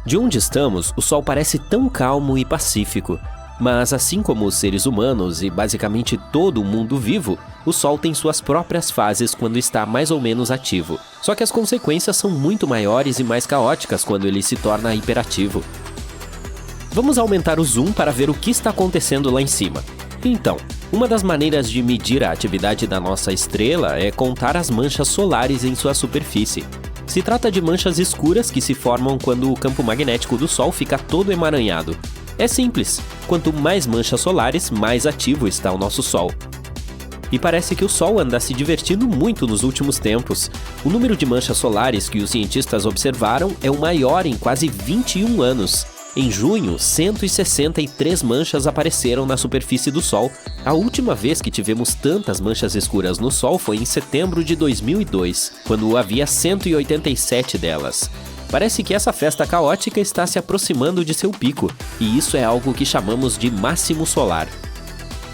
De onde estamos, o Sol parece tão calmo e pacífico. Mas assim como os seres humanos e basicamente todo o mundo vivo, o Sol tem suas próprias fases quando está mais ou menos ativo. Só que as consequências são muito maiores e mais caóticas quando ele se torna hiperativo. Vamos aumentar o zoom para ver o que está acontecendo lá em cima. Então, uma das maneiras de medir a atividade da nossa estrela é contar as manchas solares em sua superfície. Se trata de manchas escuras que se formam quando o campo magnético do Sol fica todo emaranhado. É simples, quanto mais manchas solares, mais ativo está o nosso Sol. E parece que o Sol anda se divertindo muito nos últimos tempos. O número de manchas solares que os cientistas observaram é o maior em quase 21 anos. Em junho, 163 manchas apareceram na superfície do Sol. A última vez que tivemos tantas manchas escuras no Sol foi em setembro de 2002, quando havia 187 delas. Parece que essa festa caótica está se aproximando de seu pico, e isso é algo que chamamos de máximo solar.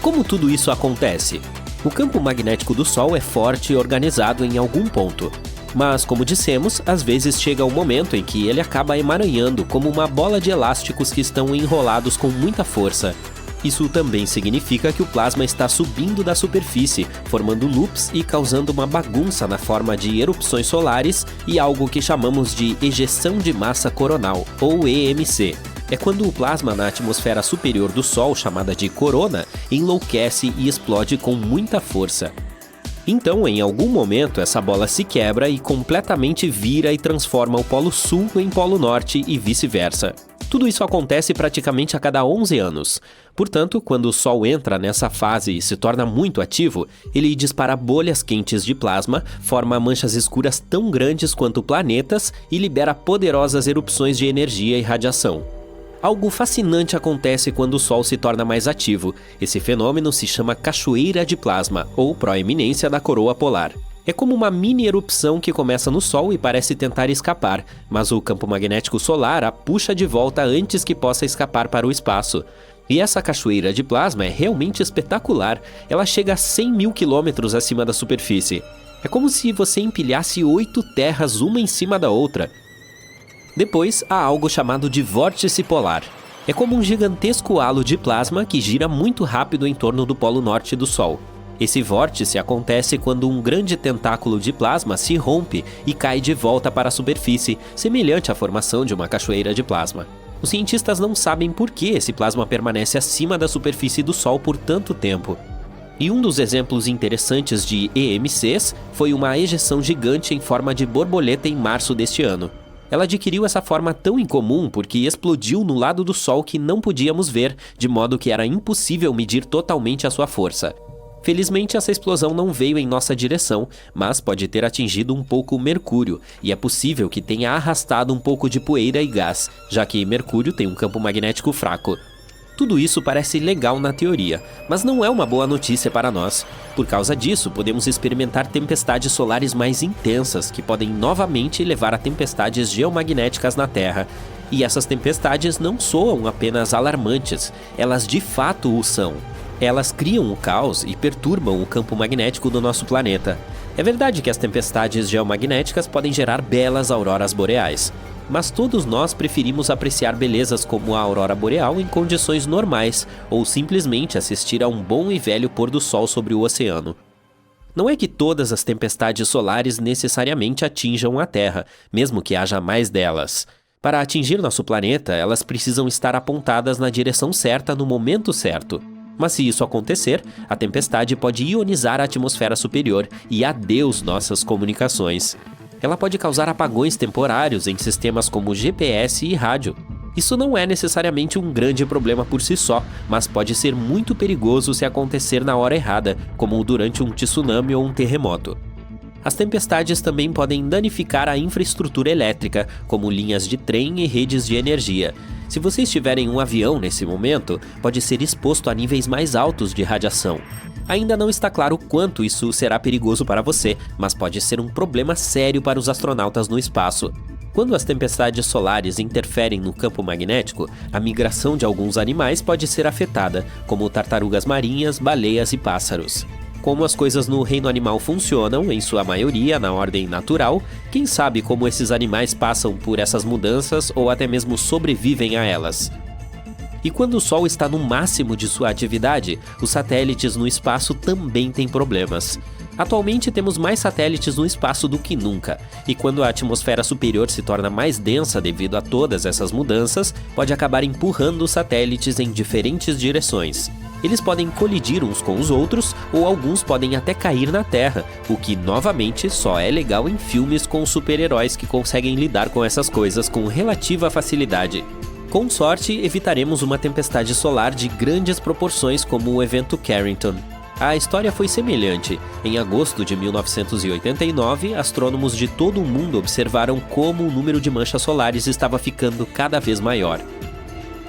Como tudo isso acontece? O campo magnético do Sol é forte e organizado em algum ponto. Mas, como dissemos, às vezes chega o momento em que ele acaba emaranhando como uma bola de elásticos que estão enrolados com muita força. Isso também significa que o plasma está subindo da superfície, formando loops e causando uma bagunça na forma de erupções solares e algo que chamamos de ejeção de massa coronal, ou EMC. É quando o plasma na atmosfera superior do Sol, chamada de corona, enlouquece e explode com muita força. Então, em algum momento, essa bola se quebra e completamente vira e transforma o Polo Sul em Polo Norte e vice-versa. Tudo isso acontece praticamente a cada 11 anos. Portanto, quando o Sol entra nessa fase e se torna muito ativo, ele dispara bolhas quentes de plasma, forma manchas escuras tão grandes quanto planetas e libera poderosas erupções de energia e radiação. Algo fascinante acontece quando o Sol se torna mais ativo. Esse fenômeno se chama cachoeira de plasma, ou proeminência da coroa polar. É como uma mini erupção que começa no Sol e parece tentar escapar, mas o campo magnético solar a puxa de volta antes que possa escapar para o espaço. E essa cachoeira de plasma é realmente espetacular. Ela chega a 100 mil quilômetros acima da superfície. É como se você empilhasse 8 terras uma em cima da outra. Depois, há algo chamado de vórtice polar. É como um gigantesco halo de plasma que gira muito rápido em torno do polo norte do Sol. Esse vórtice acontece quando um grande tentáculo de plasma se rompe e cai de volta para a superfície, semelhante à formação de uma cachoeira de plasma. Os cientistas não sabem por que esse plasma permanece acima da superfície do Sol por tanto tempo. E um dos exemplos interessantes de EMCs foi uma ejeção gigante em forma de borboleta em março deste ano. Ela adquiriu essa forma tão incomum porque explodiu no lado do Sol que não podíamos ver, de modo que era impossível medir totalmente a sua força. Felizmente, essa explosão não veio em nossa direção, mas pode ter atingido um pouco Mercúrio, e é possível que tenha arrastado um pouco de poeira e gás, já que Mercúrio tem um campo magnético fraco. Tudo isso parece legal na teoria, mas não é uma boa notícia para nós. Por causa disso, podemos experimentar tempestades solares mais intensas, que podem novamente levar a tempestades geomagnéticas na Terra. E essas tempestades não soam apenas alarmantes, elas de fato o são. Elas criam o caos e perturbam o campo magnético do nosso planeta. É verdade que as tempestades geomagnéticas podem gerar belas auroras boreais. Mas todos nós preferimos apreciar belezas como a aurora boreal em condições normais, ou simplesmente assistir a um bom e velho pôr do sol sobre o oceano. Não é que todas as tempestades solares necessariamente atinjam a Terra, mesmo que haja mais delas. Para atingir nosso planeta, elas precisam estar apontadas na direção certa no momento certo. Mas se isso acontecer, a tempestade pode ionizar a atmosfera superior e adeus nossas comunicações. Ela pode causar apagões temporários em sistemas como GPS e rádio. Isso não é necessariamente um grande problema por si só, mas pode ser muito perigoso se acontecer na hora errada, como durante um tsunami ou um terremoto. As tempestades também podem danificar a infraestrutura elétrica, como linhas de trem e redes de energia. Se você estiver em um avião nesse momento, pode ser exposto a níveis mais altos de radiação. Ainda não está claro quanto isso será perigoso para você, mas pode ser um problema sério para os astronautas no espaço. Quando as tempestades solares interferem no campo magnético, a migração de alguns animais pode ser afetada, como tartarugas marinhas, baleias e pássaros. Como as coisas no reino animal funcionam, em sua maioria, na ordem natural, quem sabe como esses animais passam por essas mudanças ou até mesmo sobrevivem a elas. E quando o Sol está no máximo de sua atividade, os satélites no espaço também têm problemas. Atualmente temos mais satélites no espaço do que nunca, e quando a atmosfera superior se torna mais densa devido a todas essas mudanças, pode acabar empurrando os satélites em diferentes direções. Eles podem colidir uns com os outros, ou alguns podem até cair na Terra, o que, novamente, só é legal em filmes com super-heróis que conseguem lidar com essas coisas com relativa facilidade. Com sorte, evitaremos uma tempestade solar de grandes proporções como o evento Carrington. A história foi semelhante. Em agosto de 1989, astrônomos de todo o mundo observaram como o número de manchas solares estava ficando cada vez maior.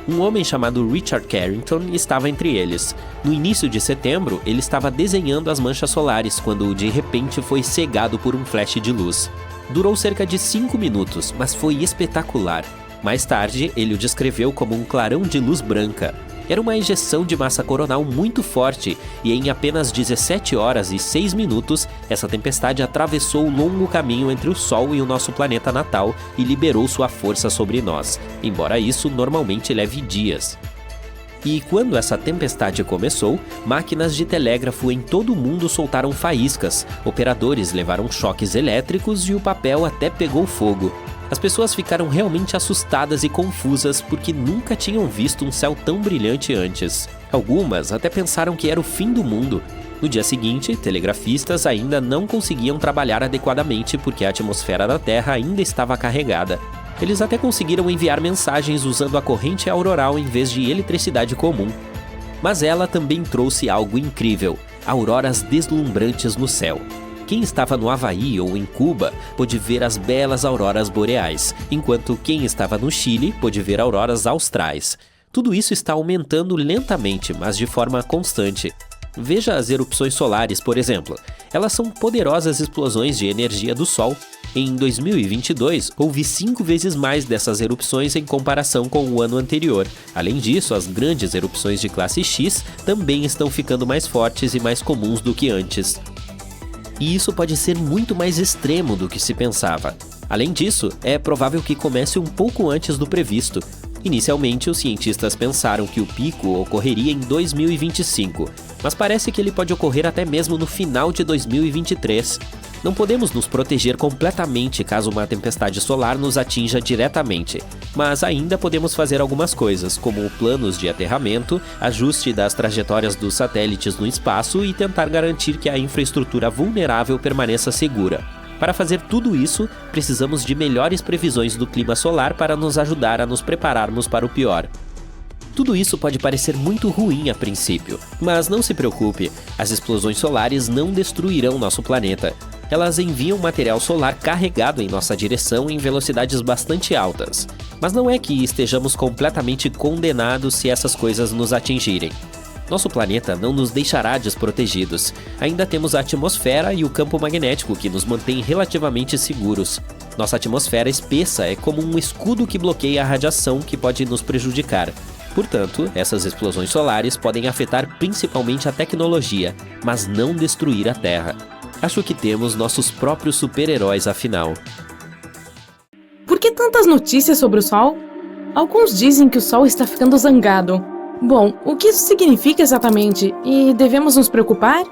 Um homem chamado Richard Carrington estava entre eles. No início de setembro, ele estava desenhando as manchas solares quando de repente foi cegado por um flash de luz. Durou cerca de 5 minutos, mas foi espetacular. Mais tarde, ele o descreveu como um clarão de luz branca. Era uma ejeção de massa coronal muito forte e em apenas 17 horas e 6 minutos, essa tempestade atravessou o longo caminho entre o Sol e o nosso planeta natal e liberou sua força sobre nós, embora isso normalmente leve dias. E quando essa tempestade começou, máquinas de telégrafo em todo o mundo soltaram faíscas, operadores levaram choques elétricos e o papel até pegou fogo. As pessoas ficaram realmente assustadas e confusas porque nunca tinham visto um céu tão brilhante antes. Algumas até pensaram que era o fim do mundo. No dia seguinte, telegrafistas ainda não conseguiam trabalhar adequadamente porque a atmosfera da Terra ainda estava carregada. Eles até conseguiram enviar mensagens usando a corrente auroral em vez de eletricidade comum. Mas ela também trouxe algo incrível: auroras deslumbrantes no céu. Quem estava no Havaí ou em Cuba pôde ver as belas auroras boreais, enquanto quem estava no Chile pôde ver auroras austrais. Tudo isso está aumentando lentamente, mas de forma constante. Veja as erupções solares, por exemplo. Elas são poderosas explosões de energia do Sol. Em 2022, houve 5 vezes mais dessas erupções em comparação com o ano anterior. Além disso, as grandes erupções de classe X também estão ficando mais fortes e mais comuns do que antes. E isso pode ser muito mais extremo do que se pensava. Além disso, é provável que comece um pouco antes do previsto. Inicialmente, os cientistas pensaram que o pico ocorreria em 2025, mas parece que ele pode ocorrer até mesmo no final de 2023. Não podemos nos proteger completamente caso uma tempestade solar nos atinja diretamente, mas ainda podemos fazer algumas coisas, como planos de aterramento, ajuste das trajetórias dos satélites no espaço e tentar garantir que a infraestrutura vulnerável permaneça segura. Para fazer tudo isso, precisamos de melhores previsões do clima solar para nos ajudar a nos prepararmos para o pior. Tudo isso pode parecer muito ruim a princípio, mas não se preocupe, as explosões solares não destruirão nosso planeta. Elas enviam material solar carregado em nossa direção em velocidades bastante altas. Mas não é que estejamos completamente condenados se essas coisas nos atingirem. Nosso planeta não nos deixará desprotegidos. Ainda temos a atmosfera e o campo magnético que nos mantém relativamente seguros. Nossa atmosfera espessa é como um escudo que bloqueia a radiação que pode nos prejudicar. Portanto, essas explosões solares podem afetar principalmente a tecnologia, mas não destruir a Terra. Acho que temos nossos próprios super-heróis afinal. Por que tantas notícias sobre o Sol? Alguns dizem que o Sol está ficando zangado. Bom, o que isso significa exatamente? E devemos nos preocupar?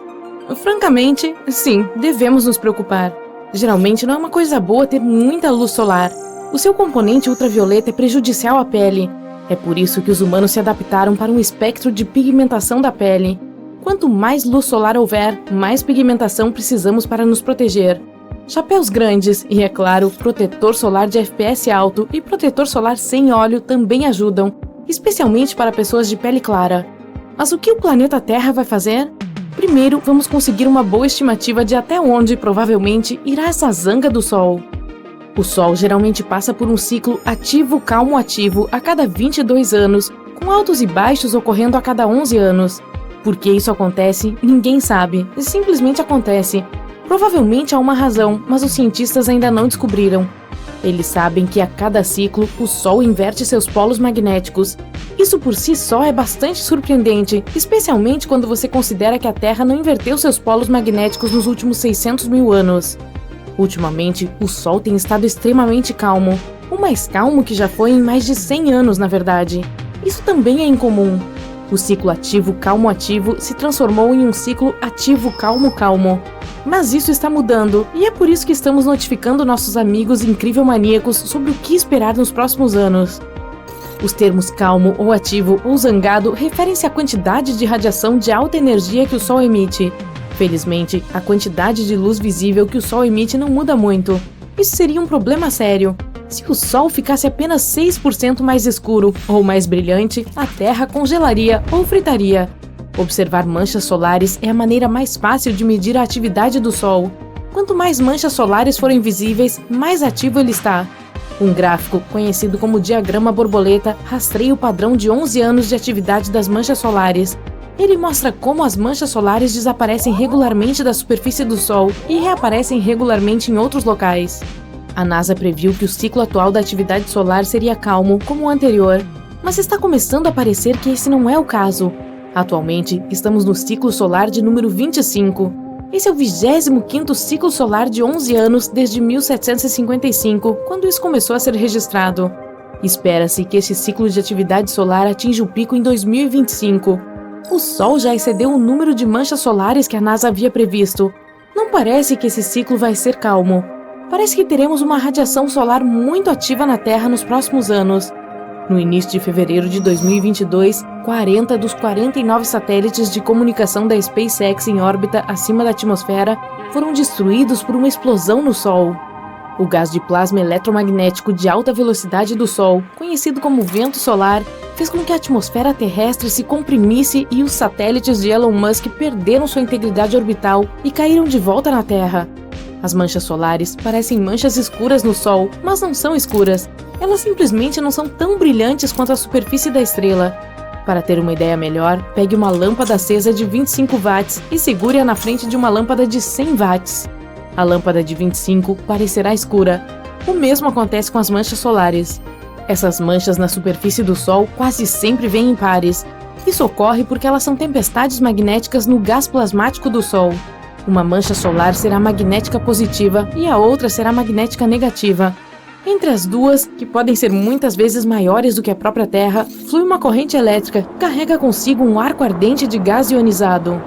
Francamente, sim, devemos nos preocupar. Geralmente não é uma coisa boa ter muita luz solar. O seu componente ultravioleta é prejudicial à pele. É por isso que os humanos se adaptaram para um espectro de pigmentação da pele. Quanto mais luz solar houver, mais pigmentação precisamos para nos proteger. Chapéus grandes e, é claro, protetor solar de FPS alto e protetor solar sem óleo também ajudam, especialmente para pessoas de pele clara. Mas o que o planeta Terra vai fazer? Primeiro, vamos conseguir uma boa estimativa de até onde, provavelmente, irá essa zanga do Sol. O Sol geralmente passa por um ciclo ativo-calmo-ativo a cada 22 anos, com altos e baixos ocorrendo a cada 11 anos. Por que isso acontece, ninguém sabe, simplesmente acontece. Provavelmente há uma razão, mas os cientistas ainda não descobriram. Eles sabem que a cada ciclo, o Sol inverte seus polos magnéticos. Isso por si só é bastante surpreendente, especialmente quando você considera que a Terra não inverteu seus polos magnéticos nos últimos 600 mil anos. Ultimamente, o Sol tem estado extremamente calmo, o mais calmo que já foi em mais de 100 anos, na verdade. Isso também é incomum. O ciclo ativo-calmo-ativo se transformou em um ciclo ativo-calmo-calmo. Mas isso está mudando, e é por isso que estamos notificando nossos amigos incrível-maníacos sobre o que esperar nos próximos anos. Os termos calmo ou ativo ou zangado referem-se à quantidade de radiação de alta energia que o Sol emite. Felizmente, a quantidade de luz visível que o Sol emite não muda muito. Isso seria um problema sério. Se o Sol ficasse apenas 6% mais escuro ou mais brilhante, a Terra congelaria ou fritaria. Observar manchas solares é a maneira mais fácil de medir a atividade do Sol. Quanto mais manchas solares forem visíveis, mais ativo ele está. Um gráfico, conhecido como diagrama borboleta, rastreia o padrão de 11 anos de atividade das manchas solares. Ele mostra como as manchas solares desaparecem regularmente da superfície do Sol e reaparecem regularmente em outros locais. A NASA previu que o ciclo atual da atividade solar seria calmo, como o anterior, mas está começando a parecer que esse não é o caso. Atualmente, estamos no ciclo solar de número 25. Esse é o 25º ciclo solar de 11 anos desde 1755, quando isso começou a ser registrado. Espera-se que esse ciclo de atividade solar atinja o pico em 2025. O Sol já excedeu o número de manchas solares que a NASA havia previsto. Não parece que esse ciclo vai ser calmo. Parece que teremos uma radiação solar muito ativa na Terra nos próximos anos. No início de fevereiro de 2022, 40 dos 49 satélites de comunicação da SpaceX em órbita acima da atmosfera foram destruídos por uma explosão no Sol. O gás de plasma eletromagnético de alta velocidade do Sol, conhecido como vento solar, fez com que a atmosfera terrestre se comprimisse e os satélites de Elon Musk perderam sua integridade orbital e caíram de volta na Terra. As manchas solares parecem manchas escuras no Sol, mas não são escuras. Elas simplesmente não são tão brilhantes quanto a superfície da estrela. Para ter uma ideia melhor, pegue uma lâmpada acesa de 25 watts e segure-a na frente de uma lâmpada de 100 watts. A lâmpada de 25 parecerá escura. O mesmo acontece com as manchas solares. Essas manchas na superfície do Sol quase sempre vêm em pares. Isso ocorre porque elas são tempestades magnéticas no gás plasmático do Sol. Uma mancha solar será magnética positiva e a outra será magnética negativa. Entre as duas, que podem ser muitas vezes maiores do que a própria Terra, flui uma corrente elétrica que carrega consigo um arco ardente de gás ionizado.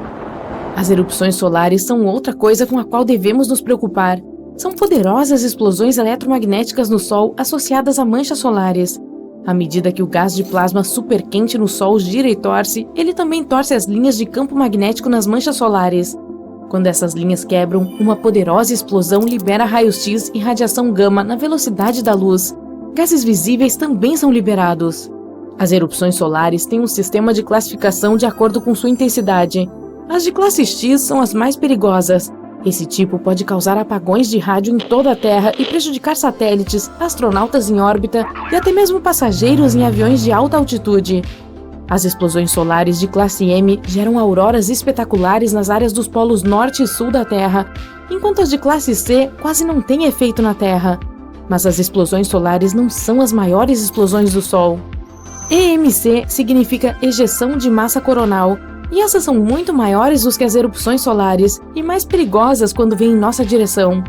As erupções solares são outra coisa com a qual devemos nos preocupar. São poderosas explosões eletromagnéticas no Sol associadas a manchas solares. À medida que o gás de plasma superquente no Sol gira e torce, ele também torce as linhas de campo magnético nas manchas solares. Quando essas linhas quebram, uma poderosa explosão libera raios X e radiação gama na velocidade da luz. Gases visíveis também são liberados. As erupções solares têm um sistema de classificação de acordo com sua intensidade. As de classe X são as mais perigosas. Esse tipo pode causar apagões de rádio em toda a Terra e prejudicar satélites, astronautas em órbita e até mesmo passageiros em aviões de alta altitude. As explosões solares de classe M geram auroras espetaculares nas áreas dos polos norte e sul da Terra, enquanto as de classe C quase não têm efeito na Terra. Mas as explosões solares não são as maiores explosões do Sol. EMC significa ejeção de massa coronal, e essas são muito maiores do que as erupções solares e mais perigosas quando vêm em nossa direção.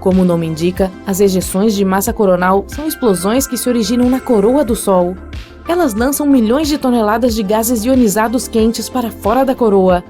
Como o nome indica, as ejeções de massa coronal são explosões que se originam na coroa do Sol. Elas lançam milhões de toneladas de gases ionizados quentes para fora da coroa.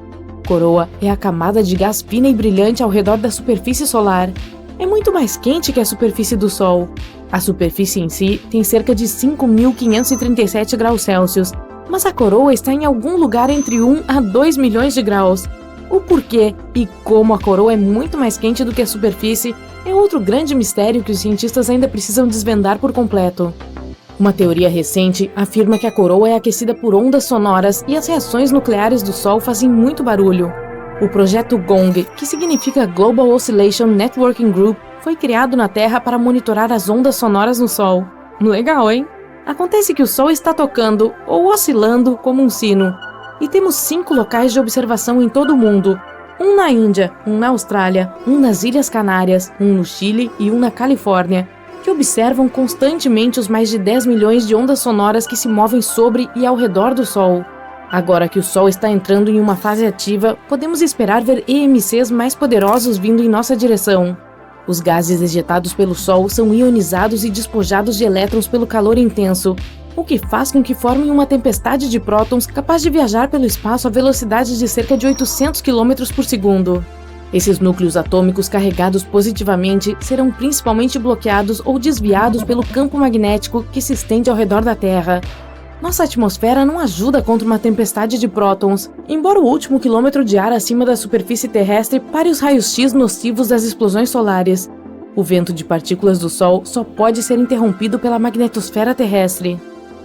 Coroa é a camada de gás fina e brilhante ao redor da superfície solar. É muito mais quente que a superfície do Sol. A superfície em si tem cerca de 5.537 graus Celsius, mas a coroa está em algum lugar entre 1 a 2 milhões de graus. O porquê e como a coroa é muito mais quente do que a superfície é outro grande mistério que os cientistas ainda precisam desvendar por completo. Uma teoria recente afirma que a coroa é aquecida por ondas sonoras e as reações nucleares do Sol fazem muito barulho. O projeto GONG, que significa Global Oscillation Networking Group, foi criado na Terra para monitorar as ondas sonoras no Sol. Legal, hein? Acontece que o Sol está tocando ou oscilando como um sino. E temos 5 locais de observação em todo o mundo. Um na Índia, um na Austrália, um nas Ilhas Canárias, um no Chile e um na Califórnia. que observam constantemente os mais de 10 milhões de ondas sonoras que se movem sobre e ao redor do Sol. Agora que o Sol está entrando em uma fase ativa, podemos esperar ver EMCs mais poderosos vindo em nossa direção. Os gases ejetados pelo Sol são ionizados e despojados de elétrons pelo calor intenso, o que faz com que formem uma tempestade de prótons capaz de viajar pelo espaço a velocidade de cerca de 800 km por segundo. Esses núcleos atômicos carregados positivamente serão principalmente bloqueados ou desviados pelo campo magnético que se estende ao redor da Terra. Nossa atmosfera não ajuda contra uma tempestade de prótons, embora o último quilômetro de ar acima da superfície terrestre pare os raios-x nocivos das explosões solares. O vento de partículas do Sol só pode ser interrompido pela magnetosfera terrestre.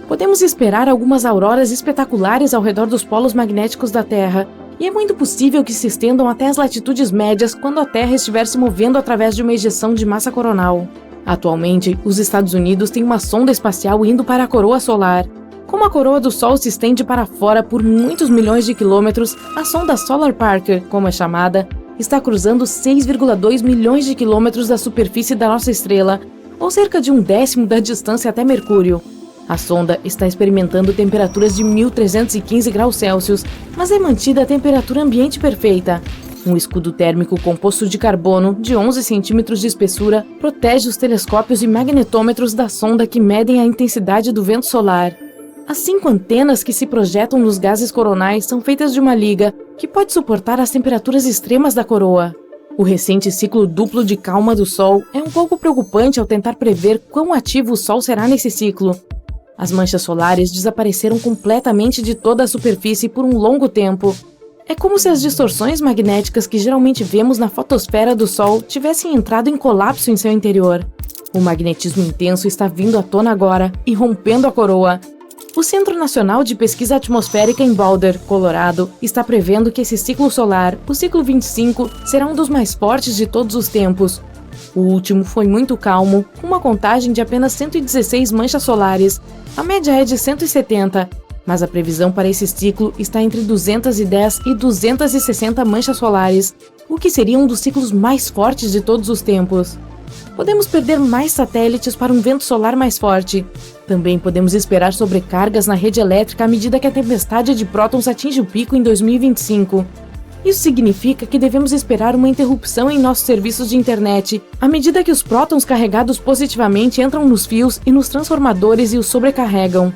Podemos esperar algumas auroras espetaculares ao redor dos polos magnéticos da Terra, e é muito possível que se estendam até as latitudes médias quando a Terra estiver se movendo através de uma ejeção de massa coronal. Atualmente, os Estados Unidos têm uma sonda espacial indo para a coroa solar. Como a coroa do Sol se estende para fora por muitos milhões de quilômetros, a sonda Solar Parker, como é chamada, está cruzando 6,2 milhões de quilômetros da superfície da nossa estrela, ou cerca de 1/10 da distância até Mercúrio. A sonda está experimentando temperaturas de 1.315 graus Celsius, mas é mantida a temperatura ambiente perfeita. Um escudo térmico composto de carbono de 11 centímetros de espessura protege os telescópios e magnetômetros da sonda que medem a intensidade do vento solar. As 5 antenas que se projetam nos gases coronais são feitas de uma liga que pode suportar as temperaturas extremas da coroa. O recente ciclo duplo de calma do Sol é um pouco preocupante ao tentar prever quão ativo o Sol será nesse ciclo. As manchas solares desapareceram completamente de toda a superfície por um longo tempo. É como se as distorções magnéticas que geralmente vemos na fotosfera do Sol tivessem entrado em colapso em seu interior. O magnetismo intenso está vindo à tona agora e rompendo a coroa. O Centro Nacional de Pesquisa Atmosférica em Boulder, Colorado, está prevendo que esse ciclo solar, o ciclo 25, será um dos mais fortes de todos os tempos. O último foi muito calmo, com uma contagem de apenas 116 manchas solares. A média é de 170, mas a previsão para esse ciclo está entre 210 e 260 manchas solares, o que seria um dos ciclos mais fortes de todos os tempos. Podemos perder mais satélites para um vento solar mais forte. Também podemos esperar sobrecargas na rede elétrica à medida que a tempestade de prótons atinge o pico em 2025. Isso significa que devemos esperar uma interrupção em nossos serviços de internet, à medida que os prótons carregados positivamente entram nos fios e nos transformadores e os sobrecarregam.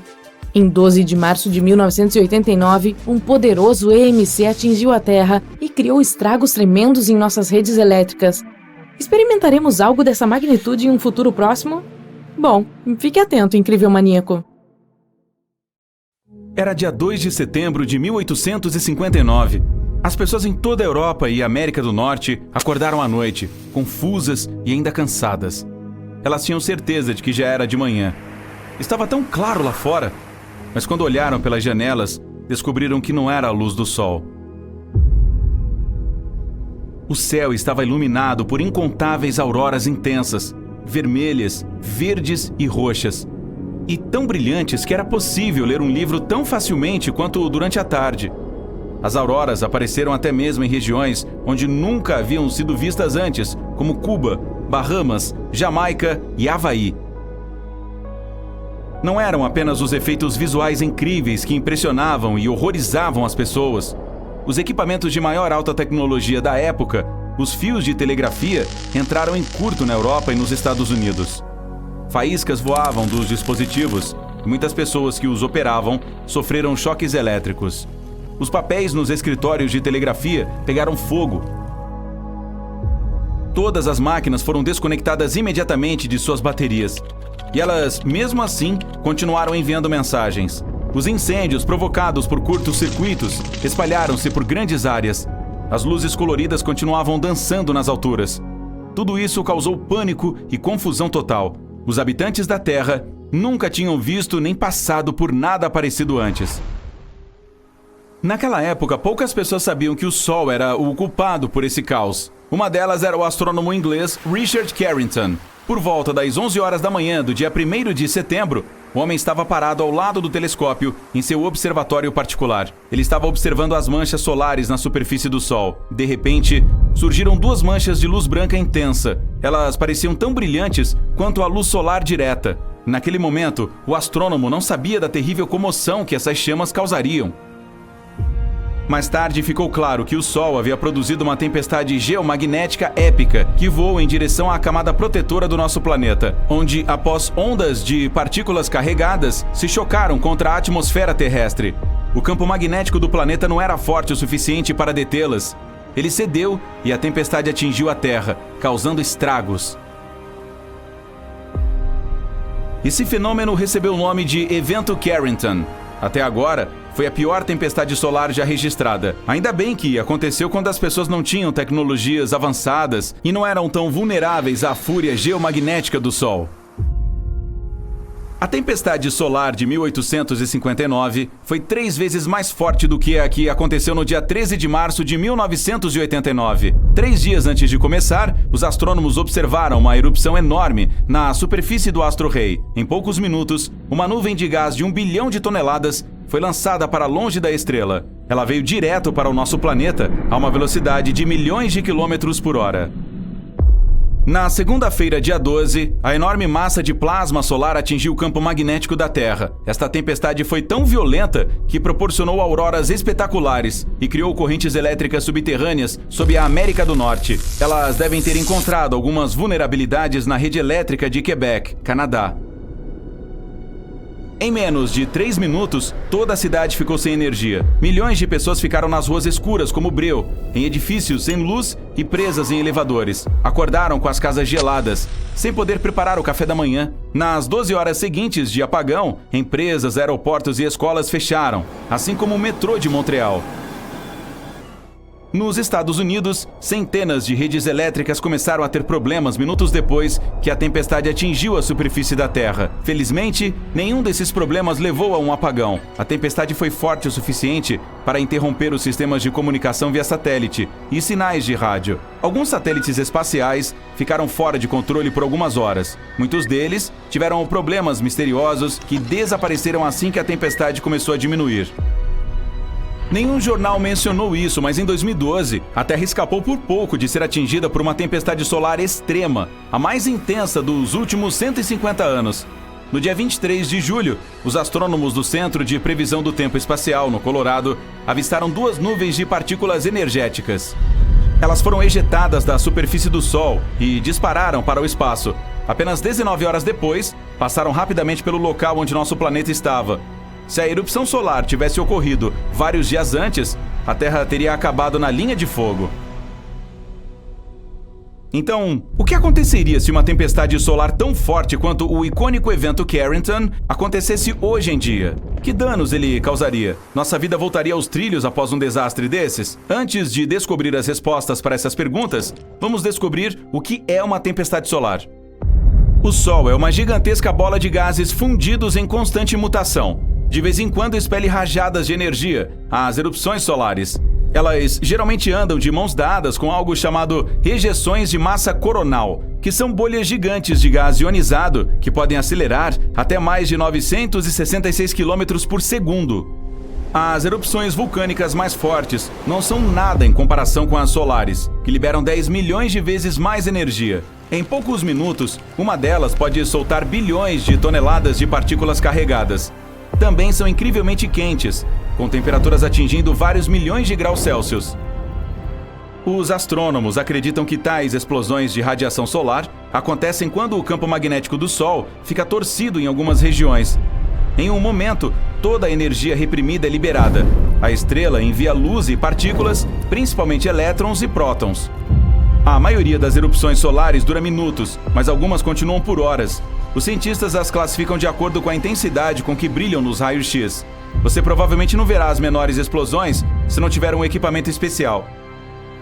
Em 12 de março de 1989, um poderoso EMC atingiu a Terra e criou estragos tremendos em nossas redes elétricas. Experimentaremos algo dessa magnitude em um futuro próximo? Bom, fique atento, incrível maníaco. Era dia 2 de setembro de 1859. As pessoas em toda a Europa e América do Norte acordaram à noite, confusas e ainda cansadas. Elas tinham certeza de que já era de manhã. Estava tão claro lá fora, mas quando olharam pelas janelas, descobriram que não era a luz do sol. O céu estava iluminado por incontáveis auroras intensas, vermelhas, verdes e roxas, e tão brilhantes que era possível ler um livro tão facilmente quanto durante a tarde. As auroras apareceram até mesmo em regiões onde nunca haviam sido vistas antes, como Cuba, Bahamas, Jamaica e Havaí. Não eram apenas os efeitos visuais incríveis que impressionavam e horrorizavam as pessoas. Os equipamentos de maior alta tecnologia da época, os fios de telegrafia, entraram em curto na Europa e nos Estados Unidos. Faíscas voavam dos dispositivos e muitas pessoas que os operavam sofreram choques elétricos. Os papéis nos escritórios de telegrafia pegaram fogo. Todas as máquinas foram desconectadas imediatamente de suas baterias. E elas, mesmo assim, continuaram enviando mensagens. Os incêndios provocados por curtos-circuitos espalharam-se por grandes áreas. As luzes coloridas continuavam dançando nas alturas. Tudo isso causou pânico e confusão total. Os habitantes da Terra nunca tinham visto nem passado por nada parecido antes. Naquela época, poucas pessoas sabiam que o Sol era o culpado por esse caos. Uma delas era o astrônomo inglês Richard Carrington. Por volta das 11 horas da manhã do dia 1º de setembro, O homem estava parado ao lado do telescópio em seu observatório particular. Ele estava observando as manchas solares na superfície do Sol. De repente, surgiram duas manchas de luz branca intensa. Elas pareciam tão brilhantes quanto a luz solar direta. Naquele momento, o astrônomo não sabia da terrível comoção que essas chamas causariam. Mais tarde ficou claro que o Sol havia produzido uma tempestade geomagnética épica que voou em direção à camada protetora do nosso planeta, onde, após ondas de partículas carregadas, se chocaram contra a atmosfera terrestre. O campo magnético do planeta não era forte o suficiente para detê-las. Ele cedeu e a tempestade atingiu a Terra, causando estragos. Esse fenômeno recebeu o nome de Evento Carrington. Até agora, foi a pior tempestade solar já registrada. Ainda bem que aconteceu quando as pessoas não tinham tecnologias avançadas e não eram tão vulneráveis à fúria geomagnética do Sol. A tempestade solar de 1859 foi 3 vezes mais forte do que a que aconteceu no dia 13 de março de 1989. 3 dias antes de começar, os astrônomos observaram uma erupção enorme na superfície do astro-rei. Em poucos minutos, uma nuvem de gás de 1 bilhão de toneladas foi lançada para longe da estrela. Ela veio direto para o nosso planeta a uma velocidade de milhões de quilômetros por hora. Na segunda-feira, dia 12, a enorme massa de plasma solar atingiu o campo magnético da Terra. Esta tempestade foi tão violenta que proporcionou auroras espetaculares e criou correntes elétricas subterrâneas sob a América do Norte. Elas devem ter encontrado algumas vulnerabilidades na rede elétrica de Quebec, Canadá. Em menos de 3 minutos, toda a cidade ficou sem energia. Milhões de pessoas ficaram nas ruas escuras como breu, em edifícios sem luz e presas em elevadores. Acordaram com as casas geladas, sem poder preparar o café da manhã. Nas 12 horas seguintes de apagão, empresas, aeroportos e escolas fecharam, assim como o metrô de Montreal. Nos Estados Unidos, centenas de redes elétricas começaram a ter problemas minutos depois que a tempestade atingiu a superfície da Terra. Felizmente, nenhum desses problemas levou a um apagão. A tempestade foi forte o suficiente para interromper os sistemas de comunicação via satélite e sinais de rádio. Alguns satélites espaciais ficaram fora de controle por algumas horas. Muitos deles tiveram problemas misteriosos que desapareceram assim que a tempestade começou a diminuir. Nenhum jornal mencionou isso, mas em 2012, a Terra escapou por pouco de ser atingida por uma tempestade solar extrema, a mais intensa dos últimos 150 anos. No dia 23 de julho, os astrônomos do Centro de Previsão do Tempo Espacial, no Colorado, avistaram 2 nuvens de partículas energéticas. Elas foram ejetadas da superfície do Sol e dispararam para o espaço. Apenas 19 horas depois, passaram rapidamente pelo local onde nosso planeta estava. Se a erupção solar tivesse ocorrido vários dias antes, a Terra teria acabado na linha de fogo. Então, o que aconteceria se uma tempestade solar tão forte quanto o icônico evento Carrington acontecesse hoje em dia? Que danos ele causaria? Nossa vida voltaria aos trilhos após um desastre desses? Antes de descobrir as respostas para essas perguntas, vamos descobrir o que é uma tempestade solar. O Sol é uma gigantesca bola de gases fundidos em constante mutação. De vez em quando expele rajadas de energia, as erupções solares. Elas geralmente andam de mãos dadas com algo chamado ejeções de massa coronal, que são bolhas gigantes de gás ionizado que podem acelerar até mais de 966 km por segundo. As erupções vulcânicas mais fortes não são nada em comparação com as solares, que liberam 10 milhões de vezes mais energia. Em poucos minutos, uma delas pode soltar bilhões de toneladas de partículas carregadas. Também são incrivelmente quentes, com temperaturas atingindo vários milhões de graus Celsius. Os astrônomos acreditam que tais explosões de radiação solar acontecem quando o campo magnético do Sol fica torcido em algumas regiões. Em um momento, toda a energia reprimida é liberada. A estrela envia luz e partículas, principalmente elétrons e prótons. A maioria das erupções solares dura minutos, mas algumas continuam por horas. Os cientistas as classificam de acordo com a intensidade com que brilham nos raios X. Você provavelmente não verá as menores explosões se não tiver um equipamento especial.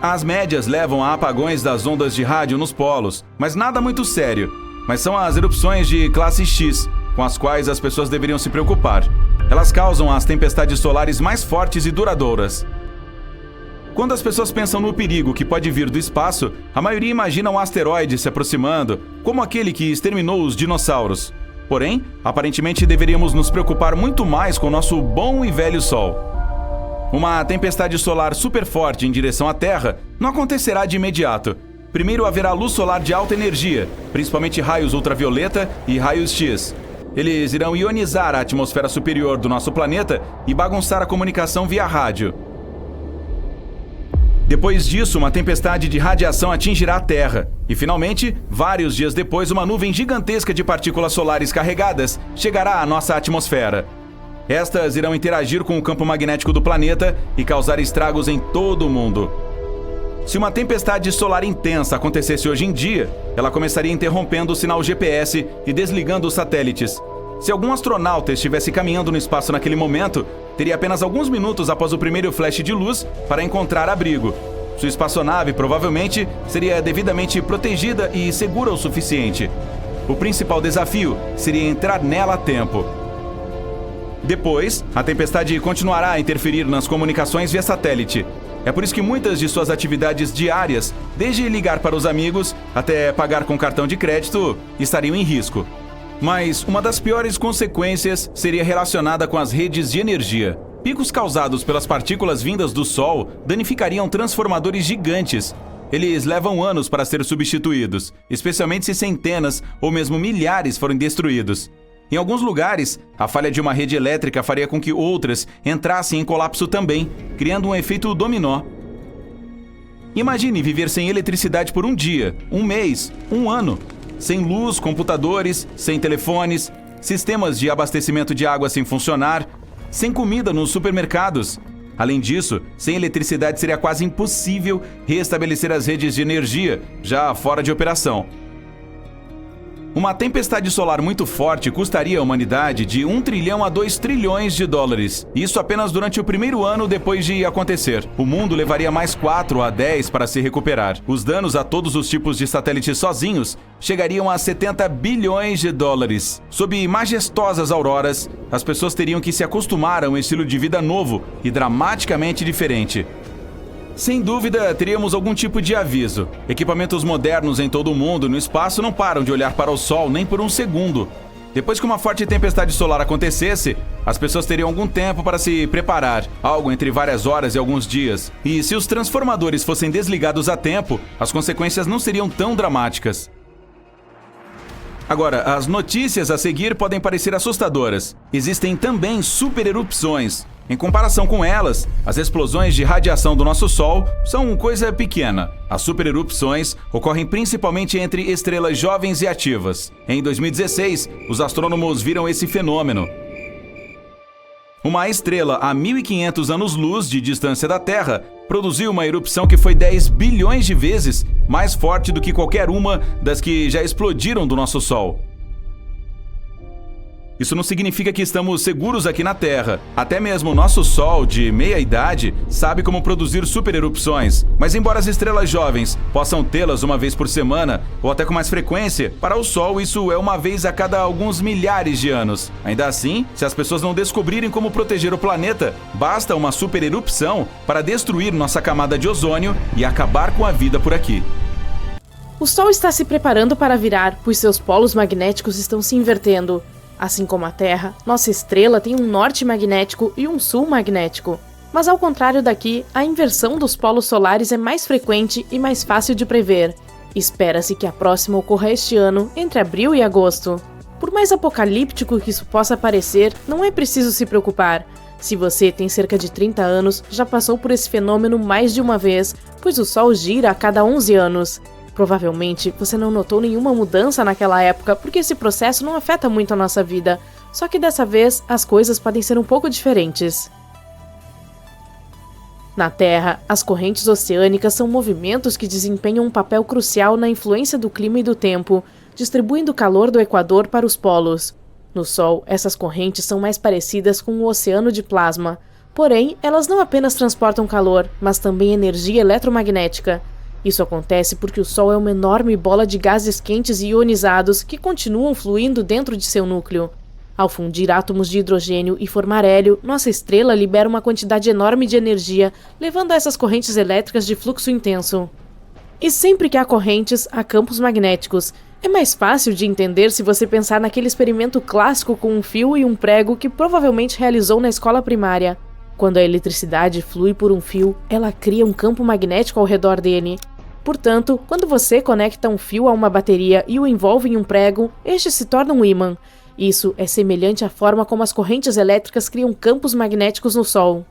As médias levam a apagões das ondas de rádio nos polos, mas nada muito sério. Mas são as erupções de classe X, com as quais as pessoas deveriam se preocupar. Elas causam as tempestades solares mais fortes e duradouras. Quando as pessoas pensam no perigo que pode vir do espaço, a maioria imagina um asteroide se aproximando, como aquele que exterminou os dinossauros. Porém, aparentemente deveríamos nos preocupar muito mais com o nosso bom e velho Sol. Uma tempestade solar super forte em direção à Terra não acontecerá de imediato. Primeiro haverá luz solar de alta energia, principalmente raios ultravioleta e raios X. Eles irão ionizar a atmosfera superior do nosso planeta e bagunçar a comunicação via rádio. Depois disso, uma tempestade de radiação atingirá a Terra. E, finalmente, vários dias depois, uma nuvem gigantesca de partículas solares carregadas chegará à nossa atmosfera. Estas irão interagir com o campo magnético do planeta e causar estragos em todo o mundo. Se uma tempestade solar intensa acontecesse hoje em dia, ela começaria interrompendo o sinal GPS e desligando os satélites. Se algum astronauta estivesse caminhando no espaço naquele momento, teria apenas alguns minutos após o primeiro flash de luz para encontrar abrigo. Sua espaçonave provavelmente seria devidamente protegida e segura o suficiente. O principal desafio seria entrar nela a tempo. Depois, a tempestade continuará a interferir nas comunicações via satélite. É por isso que muitas de suas atividades diárias, desde ligar para os amigos até pagar com cartão de crédito, estariam em risco. Mas uma das piores consequências seria relacionada com as redes de energia. Picos causados pelas partículas vindas do Sol danificariam transformadores gigantes. Eles levam anos para ser substituídos, especialmente se centenas ou mesmo milhares forem destruídos. Em alguns lugares, a falha de uma rede elétrica faria com que outras entrassem em colapso também, criando um efeito dominó. Imagine viver sem eletricidade por um dia, um mês, um ano. Sem luz, computadores, sem telefones, sistemas de abastecimento de água sem funcionar, sem comida nos supermercados. Além disso, sem eletricidade seria quase impossível restabelecer as redes de energia, já fora de operação. Uma tempestade solar muito forte custaria à humanidade de 1 trilhão a 2 trilhões de dólares. Isso apenas durante o primeiro ano depois de acontecer. O mundo levaria mais 4 a 10 para se recuperar. Os danos a todos os tipos de satélites sozinhos chegariam a 70 bilhões de dólares. Sob majestosas auroras, as pessoas teriam que se acostumar a um estilo de vida novo e dramaticamente diferente. Sem dúvida, teríamos algum tipo de aviso. Equipamentos modernos em todo o mundo no espaço não param de olhar para o Sol nem por um segundo. Depois que uma forte tempestade solar acontecesse, as pessoas teriam algum tempo para se preparar, algo entre várias horas e alguns dias. E se os transformadores fossem desligados a tempo, as consequências não seriam tão dramáticas. Agora, as notícias a seguir podem parecer assustadoras. Existem também supererupções. Em comparação com elas, as explosões de radiação do nosso Sol são coisa pequena. As supererupções ocorrem principalmente entre estrelas jovens e ativas. Em 2016, os astrônomos viram esse fenômeno. Uma estrela a 1.500 anos-luz de distância da Terra produziu uma erupção que foi 10 bilhões de vezes mais forte do que qualquer uma das que já explodiram do nosso Sol. Isso não significa que estamos seguros aqui na Terra. Até mesmo o nosso Sol, de meia-idade, sabe como produzir supererupções. Mas embora as estrelas jovens possam tê-las uma vez por semana, ou até com mais frequência, para o Sol isso é uma vez a cada alguns milhares de anos. Ainda assim, se as pessoas não descobrirem como proteger o planeta, basta uma supererupção para destruir nossa camada de ozônio e acabar com a vida por aqui. O Sol está se preparando para virar, pois seus polos magnéticos estão se invertendo. Assim como a Terra, nossa estrela tem um norte magnético e um sul magnético. Mas ao contrário daqui, a inversão dos polos solares é mais frequente e mais fácil de prever. Espera-se que a próxima ocorra este ano, entre abril e agosto. Por mais apocalíptico que isso possa parecer, não é preciso se preocupar. Se você tem cerca de 30 anos, já passou por esse fenômeno mais de uma vez, pois o Sol gira a cada 11 anos. Provavelmente você não notou nenhuma mudança naquela época, porque esse processo não afeta muito a nossa vida. Só que dessa vez, as coisas podem ser um pouco diferentes. Na Terra, as correntes oceânicas são movimentos que desempenham um papel crucial na influência do clima e do tempo, distribuindo o calor do Equador para os polos. No Sol, essas correntes são mais parecidas com o oceano de plasma. Porém, elas não apenas transportam calor, mas também energia eletromagnética. Isso acontece porque o Sol é uma enorme bola de gases quentes e ionizados que continuam fluindo dentro de seu núcleo. Ao fundir átomos de hidrogênio e formar hélio, nossa estrela libera uma quantidade enorme de energia, levando a essas correntes elétricas de fluxo intenso. E sempre que há correntes, há campos magnéticos. É mais fácil de entender se você pensar naquele experimento clássico com um fio e um prego que provavelmente realizou na escola primária. Quando a eletricidade flui por um fio, ela cria um campo magnético ao redor dele. Portanto, quando você conecta um fio a uma bateria e o envolve em um prego, este se torna um ímã. Isso é semelhante à forma como as correntes elétricas criam campos magnéticos no Sol.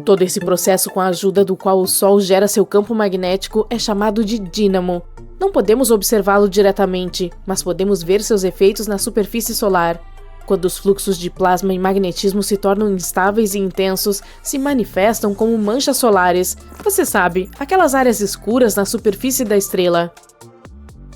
Todo esse processo com a ajuda do qual o Sol gera seu campo magnético é chamado de dínamo. Não podemos observá-lo diretamente, mas podemos ver seus efeitos na superfície solar. Quando os fluxos de plasma e magnetismo se tornam instáveis e intensos, se manifestam como manchas solares. Você sabe, aquelas áreas escuras na superfície da estrela.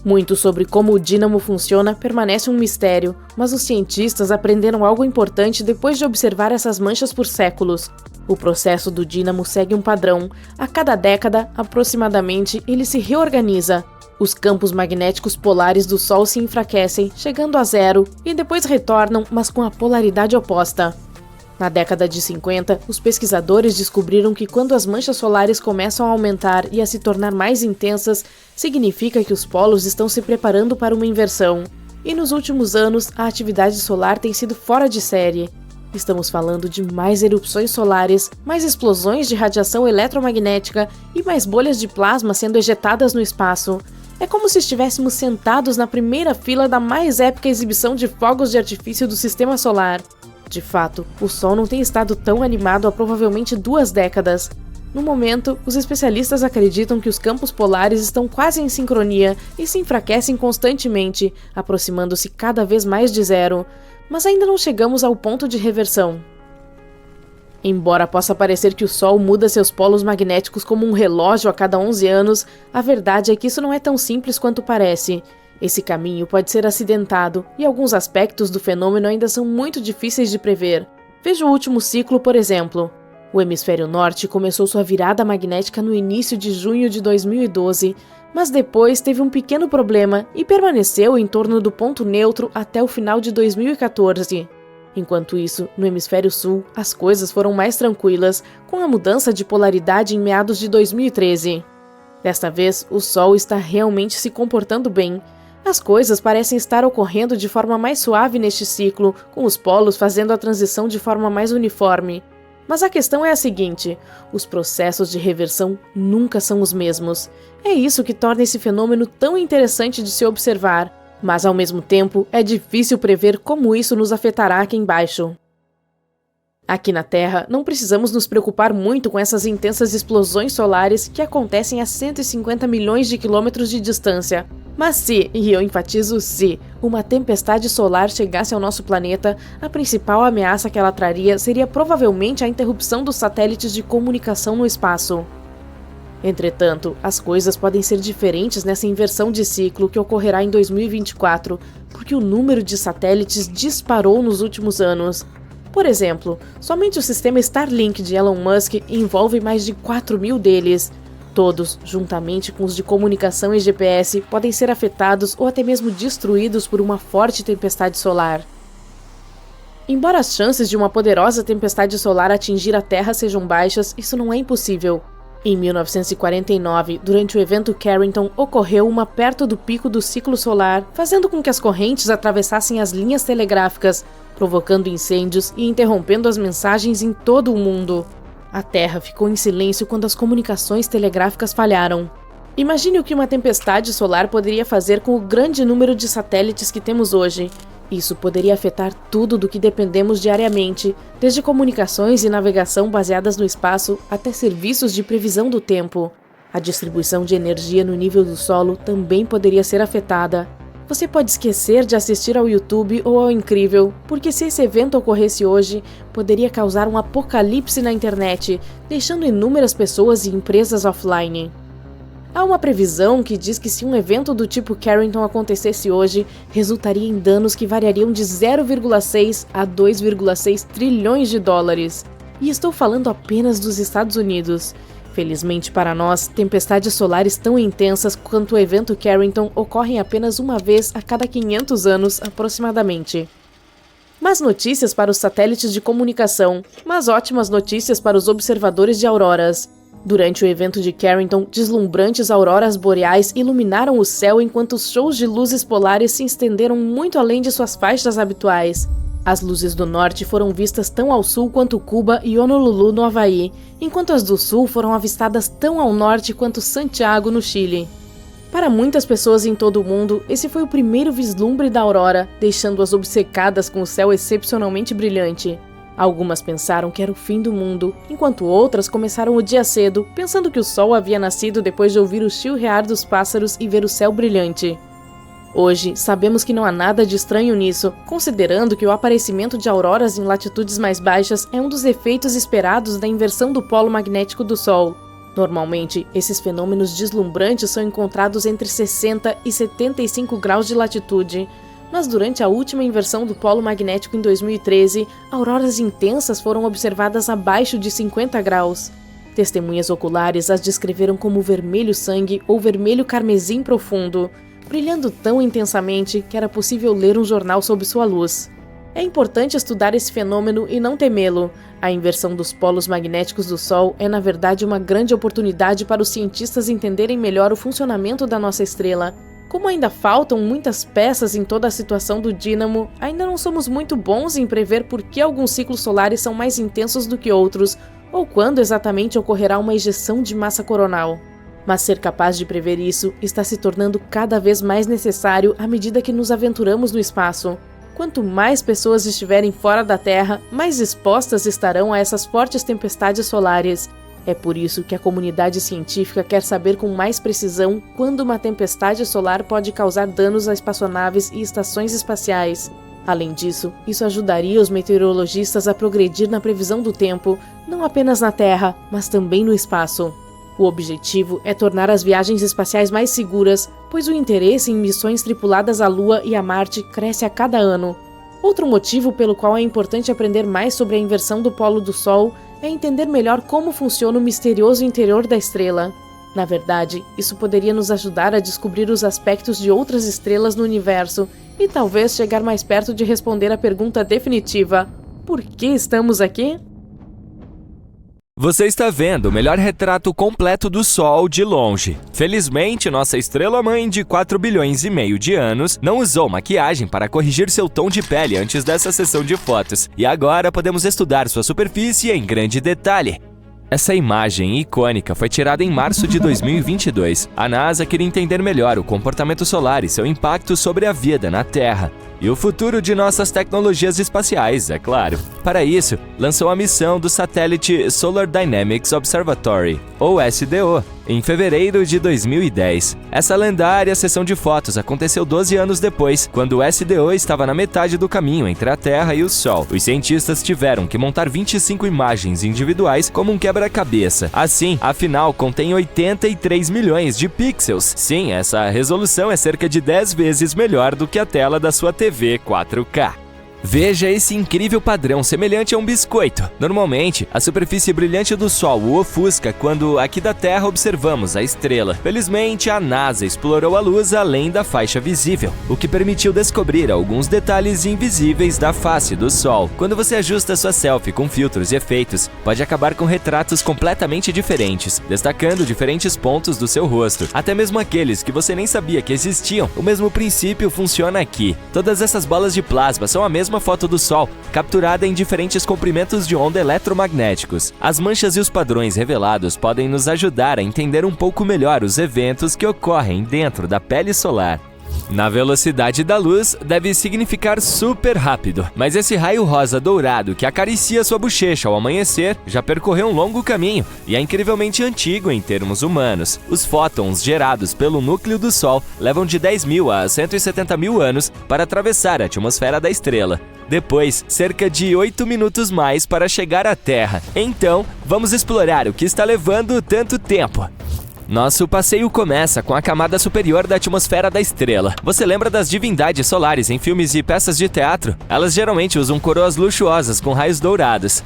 Muito sobre como o dínamo funciona permanece um mistério, mas os cientistas aprenderam algo importante depois de observar essas manchas por séculos. O processo do dínamo segue um padrão. A cada década, aproximadamente, ele se reorganiza. Os campos magnéticos polares do Sol se enfraquecem, chegando a zero, e depois retornam, mas com a polaridade oposta. Na década de 50, os pesquisadores descobriram que quando as manchas solares começam a aumentar e a se tornar mais intensas, significa que os polos estão se preparando para uma inversão. E nos últimos anos, a atividade solar tem sido fora de série. Estamos falando de mais erupções solares, mais explosões de radiação eletromagnética e mais bolhas de plasma sendo ejetadas no espaço. É como se estivéssemos sentados na primeira fila da mais épica exibição de fogos de artifício do Sistema Solar. De fato, o Sol não tem estado tão animado há provavelmente 2 décadas. No momento, os especialistas acreditam que os campos polares estão quase em sincronia e se enfraquecem constantemente, aproximando-se cada vez mais de zero. Mas ainda não chegamos ao ponto de reversão. Embora possa parecer que o Sol muda seus polos magnéticos como um relógio a cada 11 anos, a verdade é que isso não é tão simples quanto parece. Esse caminho pode ser acidentado, e alguns aspectos do fenômeno ainda são muito difíceis de prever. Veja o último ciclo, por exemplo. O hemisfério norte começou sua virada magnética no início de junho de 2012, mas depois teve um pequeno problema e permaneceu em torno do ponto neutro até o final de 2014. Enquanto isso, no hemisfério sul, as coisas foram mais tranquilas, com a mudança de polaridade em meados de 2013. Desta vez, o Sol está realmente se comportando bem. As coisas parecem estar ocorrendo de forma mais suave neste ciclo, com os polos fazendo a transição de forma mais uniforme. Mas a questão é a seguinte: os processos de reversão nunca são os mesmos. É isso que torna esse fenômeno tão interessante de se observar, mas ao mesmo tempo é difícil prever como isso nos afetará aqui embaixo. Aqui na Terra, não precisamos nos preocupar muito com essas intensas explosões solares que acontecem a 150 milhões de quilômetros de distância. Mas se, e eu enfatizo se, uma tempestade solar chegasse ao nosso planeta, a principal ameaça que ela traria seria provavelmente a interrupção dos satélites de comunicação no espaço. Entretanto, as coisas podem ser diferentes nessa inversão de ciclo que ocorrerá em 2024, porque o número de satélites disparou nos últimos anos. Por exemplo, somente o sistema Starlink de Elon Musk envolve mais de 4.000 deles. Todos, juntamente com os de comunicação e GPS, podem ser afetados ou até mesmo destruídos por uma forte tempestade solar. Embora as chances de uma poderosa tempestade solar atingir a Terra sejam baixas, isso não é impossível. Em 1949, durante o evento Carrington, ocorreu uma perto do pico do ciclo solar, fazendo com que as correntes atravessassem as linhas telegráficas, provocando incêndios e interrompendo as mensagens em todo o mundo. A Terra ficou em silêncio quando as comunicações telegráficas falharam. Imagine o que uma tempestade solar poderia fazer com o grande número de satélites que temos hoje. Isso poderia afetar tudo do que dependemos diariamente, desde comunicações e navegação baseadas no espaço até serviços de previsão do tempo. A distribuição de energia no nível do solo também poderia ser afetada. Você pode esquecer de assistir ao YouTube ou ao Incrível, porque se esse evento ocorresse hoje, poderia causar um apocalipse na internet, deixando inúmeras pessoas e empresas offline. Há uma previsão que diz que se um evento do tipo Carrington acontecesse hoje, resultaria em danos que variariam de 0,6 a 2,6 trilhões de dólares. E estou falando apenas dos Estados Unidos. Felizmente para nós, tempestades solares tão intensas quanto o evento Carrington ocorrem apenas uma vez a cada 500 anos, aproximadamente. Más notícias para os satélites de comunicação, mas ótimas notícias para os observadores de auroras. Durante o evento de Carrington, deslumbrantes auroras boreais iluminaram o céu enquanto os shows de luzes polares se estenderam muito além de suas faixas habituais. As luzes do norte foram vistas tão ao sul quanto Cuba e Honolulu, no Havaí, enquanto as do sul foram avistadas tão ao norte quanto Santiago, no Chile. Para muitas pessoas em todo o mundo, esse foi o primeiro vislumbre da aurora, deixando-as obcecadas com o céu excepcionalmente brilhante. Algumas pensaram que era o fim do mundo, enquanto outras começaram o dia cedo, pensando que o sol havia nascido depois de ouvir o chilrear dos pássaros e ver o céu brilhante. Hoje, sabemos que não há nada de estranho nisso, considerando que o aparecimento de auroras em latitudes mais baixas é um dos efeitos esperados da inversão do polo magnético do Sol. Normalmente, esses fenômenos deslumbrantes são encontrados entre 60 e 75 graus de latitude, mas durante a última inversão do polo magnético em 2013, auroras intensas foram observadas abaixo de 50 graus. Testemunhas oculares as descreveram como vermelho sangue ou vermelho carmesim profundo, brilhando tão intensamente que era possível ler um jornal sob sua luz. É importante estudar esse fenômeno e não temê-lo. A inversão dos polos magnéticos do Sol é, na verdade, uma grande oportunidade para os cientistas entenderem melhor o funcionamento da nossa estrela. Como ainda faltam muitas peças em toda a situação do dínamo, ainda não somos muito bons em prever por que alguns ciclos solares são mais intensos do que outros, ou quando exatamente ocorrerá uma ejeção de massa coronal. Mas ser capaz de prever isso está se tornando cada vez mais necessário à medida que nos aventuramos no espaço. Quanto mais pessoas estiverem fora da Terra, mais expostas estarão a essas fortes tempestades solares. É por isso que a comunidade científica quer saber com mais precisão quando uma tempestade solar pode causar danos a espaçonaves e estações espaciais. Além disso, isso ajudaria os meteorologistas a progredir na previsão do tempo, não apenas na Terra, mas também no espaço. O objetivo é tornar as viagens espaciais mais seguras, pois o interesse em missões tripuladas à Lua e a Marte cresce a cada ano. Outro motivo pelo qual é importante aprender mais sobre a inversão do polo do Sol é entender melhor como funciona o misterioso interior da estrela. Na verdade, isso poderia nos ajudar a descobrir os aspectos de outras estrelas no universo e talvez chegar mais perto de responder a pergunta definitiva: por que estamos aqui? Você está vendo o melhor retrato completo do Sol de longe. Felizmente, nossa estrela-mãe de 4 bilhões e meio de anos não usou maquiagem para corrigir seu tom de pele antes dessa sessão de fotos. E agora podemos estudar sua superfície em grande detalhe. Essa imagem icônica foi tirada em março de 2022. A NASA queria entender melhor o comportamento solar e seu impacto sobre a vida na Terra. E o futuro de nossas tecnologias espaciais, é claro. Para isso, lançou a missão do satélite Solar Dynamics Observatory, ou SDO, em fevereiro de 2010. Essa lendária sessão de fotos aconteceu 12 anos depois, quando o SDO estava na metade do caminho entre a Terra e o Sol. Os cientistas tiveram que montar 25 imagens individuais como um quebra-cabeça. Assim, afinal, contém 83 milhões de pixels. Sim, essa resolução é cerca de 10 vezes melhor do que a tela da sua TV 4K. Veja esse incrível padrão semelhante a um biscoito. Normalmente, a superfície brilhante do Sol o ofusca quando aqui da Terra observamos a estrela. Felizmente, a NASA explorou a luz além da faixa visível, o que permitiu descobrir alguns detalhes invisíveis da face do Sol. Quando você ajusta sua selfie com filtros e efeitos, pode acabar com retratos completamente diferentes, destacando diferentes pontos do seu rosto, até mesmo aqueles que você nem sabia que existiam. O mesmo princípio funciona aqui. Todas essas bolas de plasma são a mesma foto do Sol, capturada em diferentes comprimentos de onda eletromagnéticos. As manchas e os padrões revelados podem nos ajudar a entender um pouco melhor os eventos que ocorrem dentro da pele solar. Na velocidade da luz, deve significar super rápido, mas esse raio rosa dourado que acaricia sua bochecha ao amanhecer já percorreu um longo caminho e é incrivelmente antigo em termos humanos. Os fótons gerados pelo núcleo do Sol levam de 10 mil a 170 mil anos para atravessar a atmosfera da estrela. Depois, cerca de 8 minutos mais para chegar à Terra. Então, vamos explorar o que está levando tanto tempo. Nosso passeio começa com a camada superior da atmosfera da estrela. Você lembra das divindades solares em filmes e peças de teatro? Elas geralmente usam coroas luxuosas com raios dourados.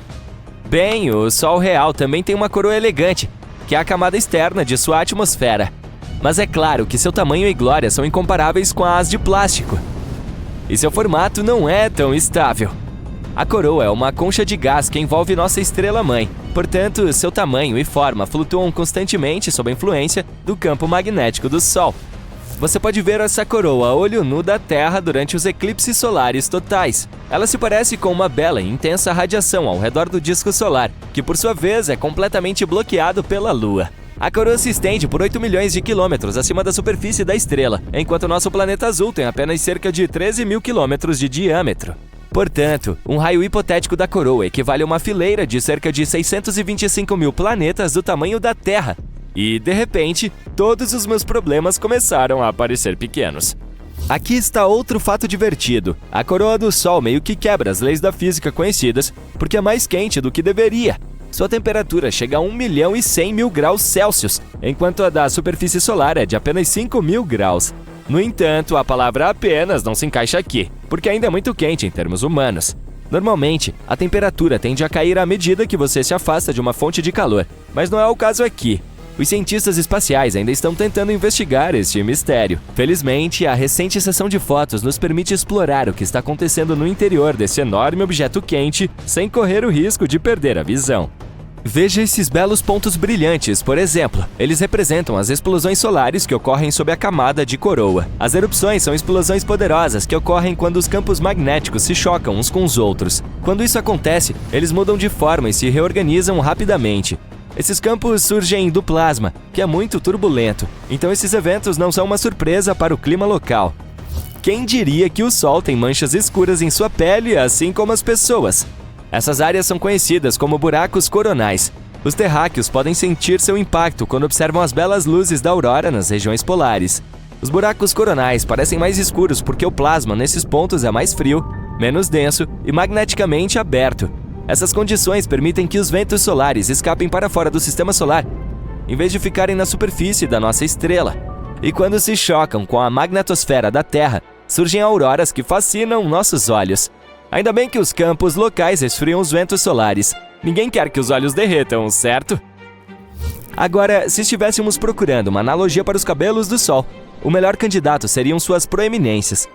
Bem, o Sol real também tem uma coroa elegante, que é a camada externa de sua atmosfera. Mas é claro que seu tamanho e glória são incomparáveis com as de plástico. E seu formato não é tão estável. A coroa é uma concha de gás que envolve nossa estrela-mãe. Portanto, seu tamanho e forma flutuam constantemente sob a influência do campo magnético do Sol. Você pode ver essa coroa a olho nu da Terra durante os eclipses solares totais. Ela se parece com uma bela e intensa radiação ao redor do disco solar, que por sua vez é completamente bloqueado pela Lua. A coroa se estende por 8 milhões de quilômetros acima da superfície da estrela, enquanto nosso planeta azul tem apenas cerca de 13 mil quilômetros de diâmetro. Portanto, um raio hipotético da coroa equivale a uma fileira de cerca de 625 mil planetas do tamanho da Terra. E, de repente, todos os meus problemas começaram a parecer pequenos. Aqui está outro fato divertido. A coroa do Sol meio que quebra as leis da física conhecidas porque é mais quente do que deveria. Sua temperatura chega a 1.100.000 graus Celsius, enquanto a da superfície solar é de apenas 5.000 graus. No entanto, a palavra apenas não se encaixa aqui, porque ainda é muito quente em termos humanos. Normalmente, a temperatura tende a cair à medida que você se afasta de uma fonte de calor, mas não é o caso aqui. Os cientistas espaciais ainda estão tentando investigar este mistério. Felizmente, a recente sessão de fotos nos permite explorar o que está acontecendo no interior desse enorme objeto quente, sem correr o risco de perder a visão. Veja esses belos pontos brilhantes, por exemplo. Eles representam as explosões solares que ocorrem sob a camada de coroa. As erupções são explosões poderosas que ocorrem quando os campos magnéticos se chocam uns com os outros. Quando isso acontece, eles mudam de forma e se reorganizam rapidamente. Esses campos surgem do plasma, que é muito turbulento, então esses eventos não são uma surpresa para o clima local. Quem diria que o Sol tem manchas escuras em sua pele, assim como as pessoas? Essas áreas são conhecidas como buracos coronais. Os terráqueos podem sentir seu impacto quando observam as belas luzes da aurora nas regiões polares. Os buracos coronais parecem mais escuros porque o plasma nesses pontos é mais frio, menos denso e magneticamente aberto. Essas condições permitem que os ventos solares escapem para fora do sistema solar, em vez de ficarem na superfície da nossa estrela. E quando se chocam com a magnetosfera da Terra, surgem auroras que fascinam nossos olhos. Ainda bem que os campos locais resfriam os ventos solares. Ninguém quer que os olhos derretam, certo? Agora, se estivéssemos procurando uma analogia para os cabelos do Sol, o melhor candidato seriam suas proeminências.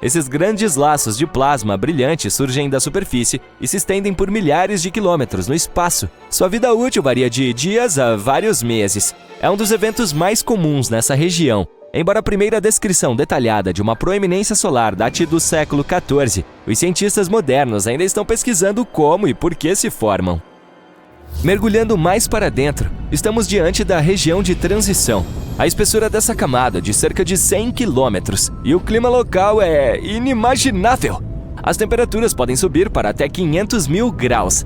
Esses grandes laços de plasma brilhante surgem da superfície e se estendem por milhares de quilômetros no espaço. Sua vida útil varia de dias a vários meses. É um dos eventos mais comuns nessa região. Embora a primeira descrição detalhada de uma proeminência solar date do século XIV, os cientistas modernos ainda estão pesquisando como e por que se formam. Mergulhando mais para dentro, estamos diante da região de transição. A espessura dessa camada é de cerca de 100 quilômetros e o clima local é inimaginável. As temperaturas podem subir para até 500.000 graus.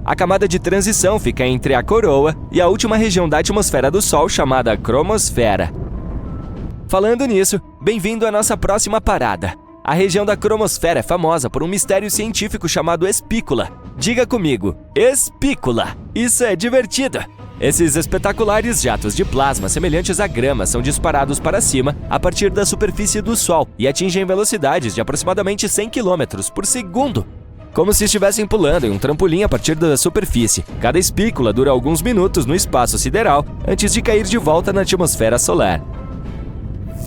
A camada de transição fica entre a coroa e a última região da atmosfera do Sol chamada cromosfera. Falando nisso, bem-vindo à nossa próxima parada. A região da cromosfera é famosa por um mistério científico chamado espícula. Diga comigo, espícula! Isso é divertido! Esses espetaculares jatos de plasma semelhantes à grama são disparados para cima a partir da superfície do Sol e atingem velocidades de aproximadamente 100 km por segundo. Como se estivessem pulando em um trampolim a partir da superfície. Cada espícula dura alguns minutos no espaço sideral antes de cair de volta na atmosfera solar.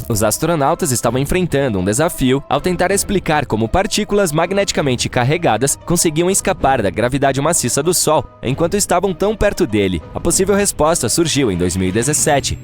Os astronautas estavam enfrentando um desafio ao tentar explicar como partículas magneticamente carregadas conseguiam escapar da gravidade maciça do Sol enquanto estavam tão perto dele. A possível resposta surgiu em 2017.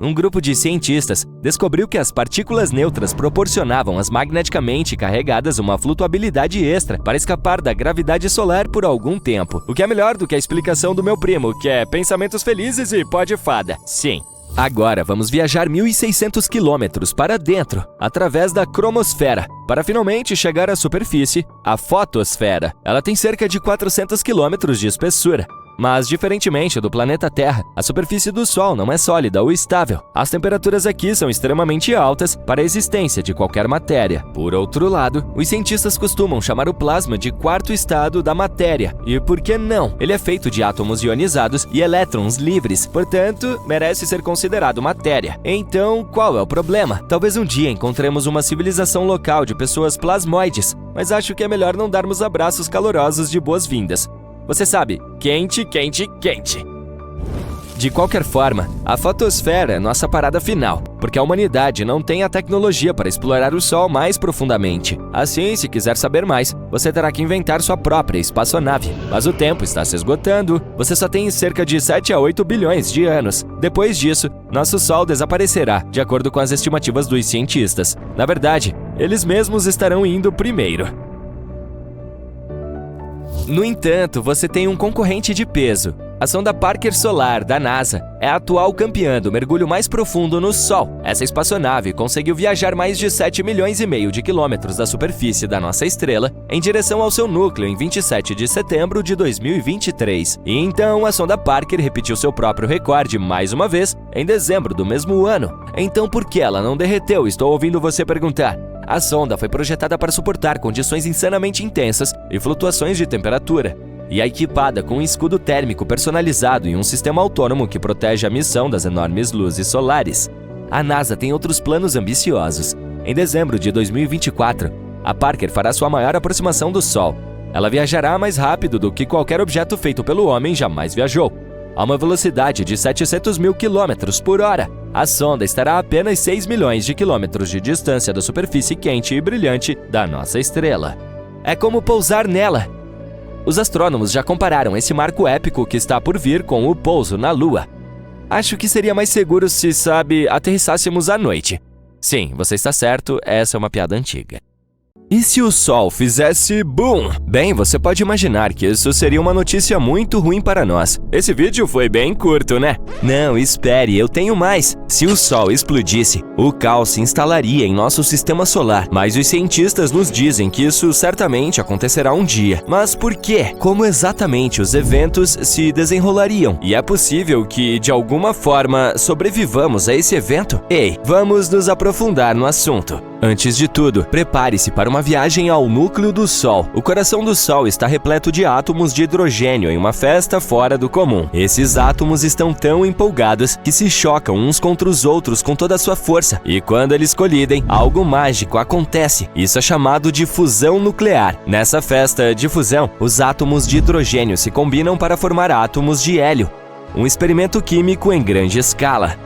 Um grupo de cientistas descobriu que as partículas neutras proporcionavam às magneticamente carregadas uma flutuabilidade extra para escapar da gravidade solar por algum tempo. O que é melhor do que a explicação do meu primo, que é pensamentos felizes e pó de fada. Sim. Agora vamos viajar 1.600 quilômetros para dentro, através da cromosfera, para finalmente chegar à superfície, a fotosfera. Ela tem cerca de 400 quilômetros de espessura. Mas, diferentemente do planeta Terra, a superfície do Sol não é sólida ou estável. As temperaturas aqui são extremamente altas para a existência de qualquer matéria. Por outro lado, os cientistas costumam chamar o plasma de quarto estado da matéria. E por que não? Ele é feito de átomos ionizados e elétrons livres, portanto, merece ser considerado matéria. Então, qual é o problema? Talvez um dia encontremos uma civilização local de pessoas plasmoides, mas acho que é melhor não darmos abraços calorosos de boas-vindas. Você sabe, quente, quente, quente. De qualquer forma, a fotosfera é nossa parada final. porque a humanidade não tem a tecnologia para explorar o Sol mais profundamente. Assim, se quiser saber mais, você terá que inventar sua própria espaçonave. Mas o tempo está se esgotando, você só tem cerca de 7 a 8 bilhões de anos. Depois disso, nosso Sol desaparecerá, de acordo com as estimativas dos cientistas. Na verdade, eles mesmos estarão indo primeiro. No entanto, você tem um concorrente de peso. A sonda Parker Solar, da NASA, é a atual campeã do mergulho mais profundo no Sol. Essa espaçonave conseguiu viajar mais de 7 milhões e meio de quilômetros da superfície da nossa estrela em direção ao seu núcleo em 27 de setembro de 2023. E então, a sonda Parker repetiu seu próprio recorde mais uma vez em dezembro do mesmo ano. Então, por que ela não derreteu? Estou ouvindo você perguntar. A sonda foi projetada para suportar condições insanamente intensas e flutuações de temperatura, e é equipada com um escudo térmico personalizado e um sistema autônomo que protege a missão das enormes luzes solares. A NASA tem outros planos ambiciosos. Em dezembro de 2024, a Parker fará sua maior aproximação do Sol. Ela viajará mais rápido do que qualquer objeto feito pelo homem jamais viajou, a uma velocidade de 700 mil quilômetros por hora. A sonda estará a apenas 6 milhões de quilômetros de distância da superfície quente e brilhante da nossa estrela. É como pousar nela. Os astrônomos já compararam esse marco épico que está por vir com o pouso na Lua. Acho que seria mais seguro se, aterrissássemos à noite. Sim, você está certo, essa é uma piada antiga. E se o Sol fizesse BOOM? Bem, você pode imaginar que isso seria uma notícia muito ruim para nós. Esse vídeo foi bem curto, né? Não, espere, eu tenho mais. Se o Sol explodisse, o caos se instalaria em nosso sistema solar. Mas os cientistas nos dizem que isso certamente acontecerá um dia. Mas por quê? Como exatamente os eventos se desenrolariam? E é possível que, de alguma forma, sobrevivamos a esse evento? Ei, vamos nos aprofundar no assunto. Antes de tudo, prepare-se para uma viagem ao núcleo do Sol. O coração do Sol está repleto de átomos de hidrogênio em uma festa fora do comum. Esses átomos estão tão empolgados que se chocam uns contra os outros com toda a sua força. E quando eles colidem, algo mágico acontece. Isso é chamado de fusão nuclear. Nessa festa de fusão, os átomos de hidrogênio se combinam para formar átomos de hélio. Um experimento químico em grande escala.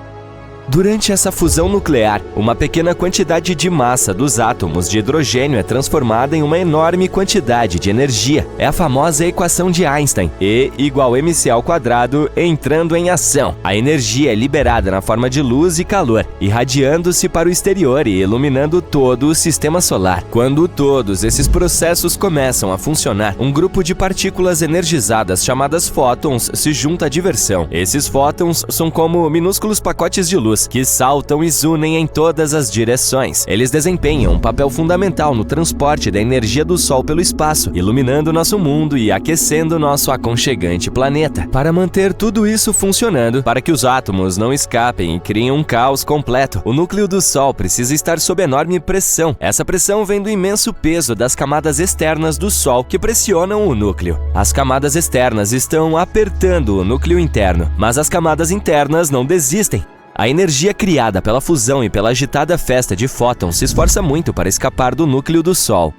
Durante essa fusão nuclear, uma pequena quantidade de massa dos átomos de hidrogênio é transformada em uma enorme quantidade de energia. É a famosa equação de Einstein, E igual mc² entrando em ação. A energia é liberada na forma de luz e calor, irradiando-se para o exterior e iluminando todo o sistema solar. Quando todos esses processos começam a funcionar, um grupo de partículas energizadas chamadas fótons se junta à diversão. Esses fótons são como minúsculos pacotes de luz que saltam e zunem em todas as direções. Eles desempenham um papel fundamental no transporte da energia do Sol pelo espaço, iluminando nosso mundo e aquecendo nosso aconchegante planeta. Para manter tudo isso funcionando, para que os átomos não escapem e criem um caos completo, o núcleo do Sol precisa estar sob enorme pressão. Essa pressão vem do imenso peso das camadas externas do Sol que pressionam o núcleo. As camadas externas estão apertando o núcleo interno, mas as camadas internas não desistem. A energia criada pela fusão e pela agitada festa de fótons se esforça muito para escapar do núcleo do Sol.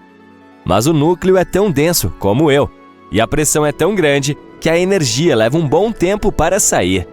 Mas o núcleo é tão denso como eu, e a pressão é tão grande que a energia leva um bom tempo para sair.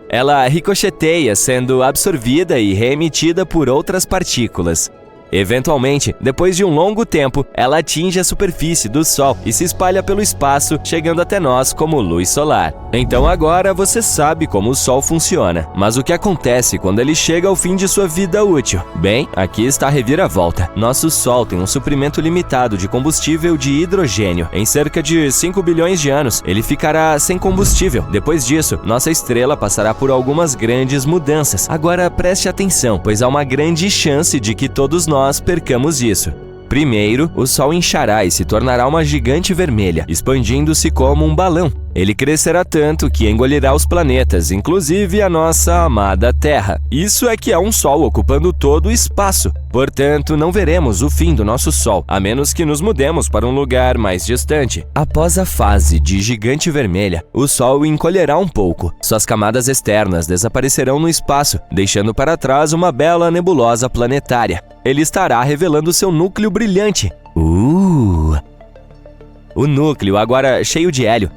Ela ricocheteia, sendo absorvida e reemitida por outras partículas. Eventualmente, depois de um longo tempo, ela atinge a superfície do Sol e se espalha pelo espaço, chegando até nós como luz solar. Então agora você sabe como o Sol funciona, mas o que acontece quando ele chega ao fim de sua vida útil? Bem, aqui está a reviravolta. Nosso Sol tem um suprimento limitado de combustível de hidrogênio. Em cerca de 5 bilhões de anos, ele ficará sem combustível. Depois disso, nossa estrela passará por algumas grandes mudanças. Agora preste atenção, pois há uma grande chance de que todos nós percamos isso. Primeiro, o Sol inchará e se tornará uma gigante vermelha, expandindo-se como um balão. Ele crescerá tanto que engolirá os planetas, inclusive a nossa amada Terra. Isso é que é um Sol ocupando todo o espaço. Portanto, não veremos o fim do nosso Sol, a menos que nos mudemos para um lugar mais distante. Após a fase de gigante vermelha, o Sol encolherá um pouco. Suas camadas externas desaparecerão no espaço, deixando para trás uma bela nebulosa planetária. Ele estará revelando seu núcleo brilhante. O núcleo, agora cheio de hélio,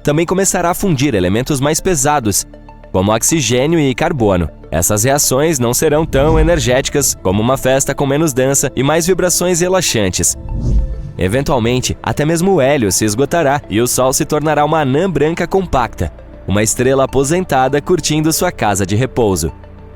também começará a fundir elementos mais pesados, como oxigênio e carbono. Essas reações não serão tão energéticas como uma festa com menos dança e mais vibrações relaxantes. Eventualmente, até mesmo o hélio se esgotará e o Sol se tornará uma anã branca compacta, uma estrela aposentada curtindo sua casa de repouso.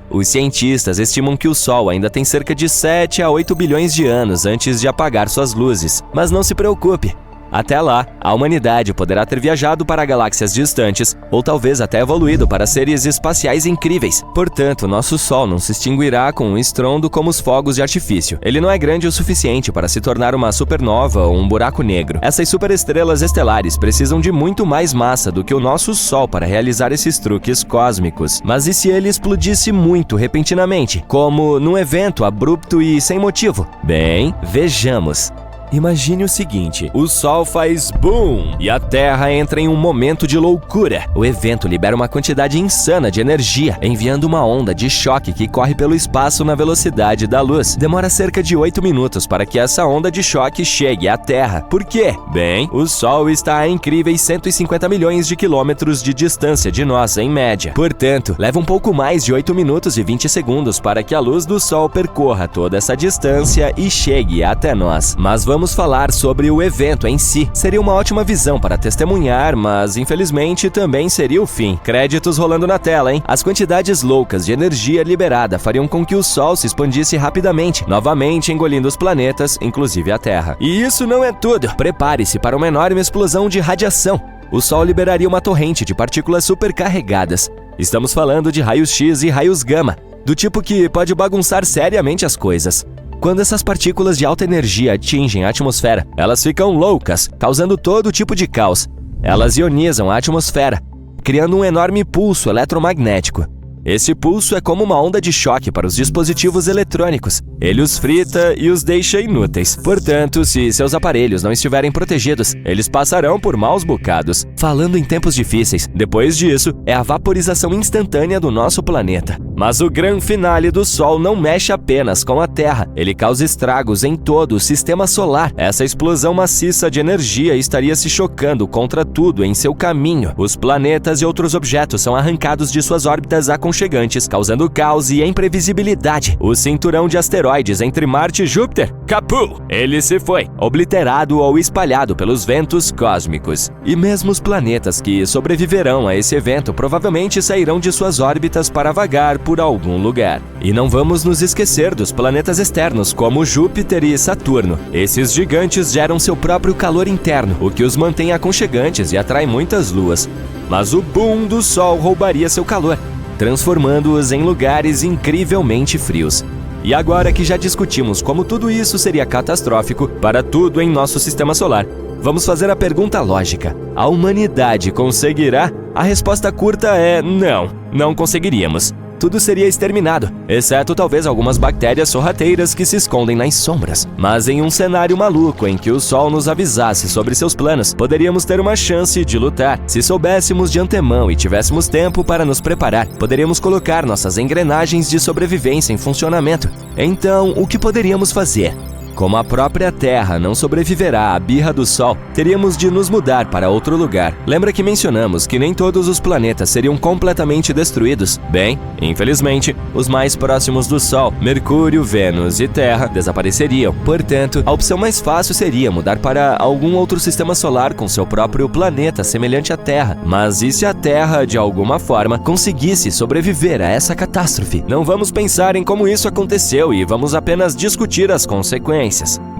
Os cientistas estimam que o Sol ainda tem cerca de 7 a 8 bilhões de anos antes de apagar suas luzes. Mas não se preocupe! Até lá, a humanidade poderá ter viajado para galáxias distantes ou talvez até evoluído para seres espaciais incríveis. Portanto, nosso Sol não se extinguirá com um estrondo como os fogos de artifício. Ele não é grande o suficiente para se tornar uma supernova ou um buraco negro. Essas superestrelas estelares precisam de muito mais massa do que o nosso Sol para realizar esses truques cósmicos. Mas e se ele explodisse muito repentinamente, como num evento abrupto e sem motivo? Bem, vejamos. Imagine o seguinte, o Sol faz boom e a Terra entra em um momento de loucura. O evento libera uma quantidade insana de energia, enviando uma onda de choque que corre pelo espaço na velocidade da luz. Demora cerca de 8 minutos para que essa onda de choque chegue à Terra. Por quê? Bem, o Sol está a incríveis 150 milhões de quilômetros de distância de nós, em média. Portanto, leva um pouco mais de 8 minutos e 20 segundos para que a luz do Sol percorra toda essa distância e chegue até nós. Mas vamos falar sobre o evento em si. Seria uma ótima visão para testemunhar, mas infelizmente também seria o fim. Créditos rolando na tela, hein? As quantidades loucas de energia liberada fariam com que o Sol se expandisse rapidamente, novamente engolindo os planetas, inclusive a Terra. E isso não é tudo. Prepare-se para uma enorme explosão de radiação. O Sol liberaria uma torrente de partículas supercarregadas. Estamos falando de raios X e raios gama, do tipo que pode bagunçar seriamente as coisas. Quando essas partículas de alta energia atingem a atmosfera, elas ficam loucas, causando todo tipo de caos. Elas ionizam a atmosfera, criando um enorme pulso eletromagnético. Esse pulso é como uma onda de choque para os dispositivos eletrônicos. Ele os frita e os deixa inúteis. Portanto, se seus aparelhos não estiverem protegidos, eles passarão por maus bocados. Falando em tempos difíceis, depois disso, é a vaporização instantânea do nosso planeta. Mas o grande finale do Sol não mexe apenas com a Terra. Ele causa estragos em todo o sistema solar. Essa explosão maciça de energia estaria se chocando contra tudo em seu caminho. Os planetas e outros objetos são arrancados de suas órbitas aconchegantes, causando caos e imprevisibilidade. O cinturão de asteroides entre Marte e Júpiter, capu! Ele se foi, obliterado ou espalhado pelos ventos cósmicos. E mesmo os planetas que sobreviverão a esse evento provavelmente sairão de suas órbitas para vagar por algum lugar. E não vamos nos esquecer dos planetas externos, como Júpiter e Saturno. Esses gigantes geram seu próprio calor interno, o que os mantém aconchegantes e atrai muitas luas. Mas o boom do Sol roubaria seu calor, transformando-os em lugares incrivelmente frios. E agora que já discutimos como tudo isso seria catastrófico para tudo em nosso sistema solar, vamos fazer a pergunta lógica. A humanidade conseguirá? A resposta curta é não, não conseguiríamos. Tudo seria exterminado, exceto talvez algumas bactérias sorrateiras que se escondem nas sombras. Mas em um cenário maluco em que o Sol nos avisasse sobre seus planos, poderíamos ter uma chance de lutar. Se soubéssemos de antemão e tivéssemos tempo para nos preparar, poderíamos colocar nossas engrenagens de sobrevivência em funcionamento. Então, o que poderíamos fazer? Como a própria Terra não sobreviverá à birra do Sol, teríamos de nos mudar para outro lugar. Lembra que mencionamos que nem todos os planetas seriam completamente destruídos? Bem, infelizmente, os mais próximos do Sol, Mercúrio, Vênus e Terra, desapareceriam. Portanto, a opção mais fácil seria mudar para algum outro sistema solar com seu próprio planeta semelhante à Terra. Mas e se a Terra, de alguma forma, conseguisse sobreviver a essa catástrofe? Não vamos pensar em como isso aconteceu e vamos apenas discutir as consequências.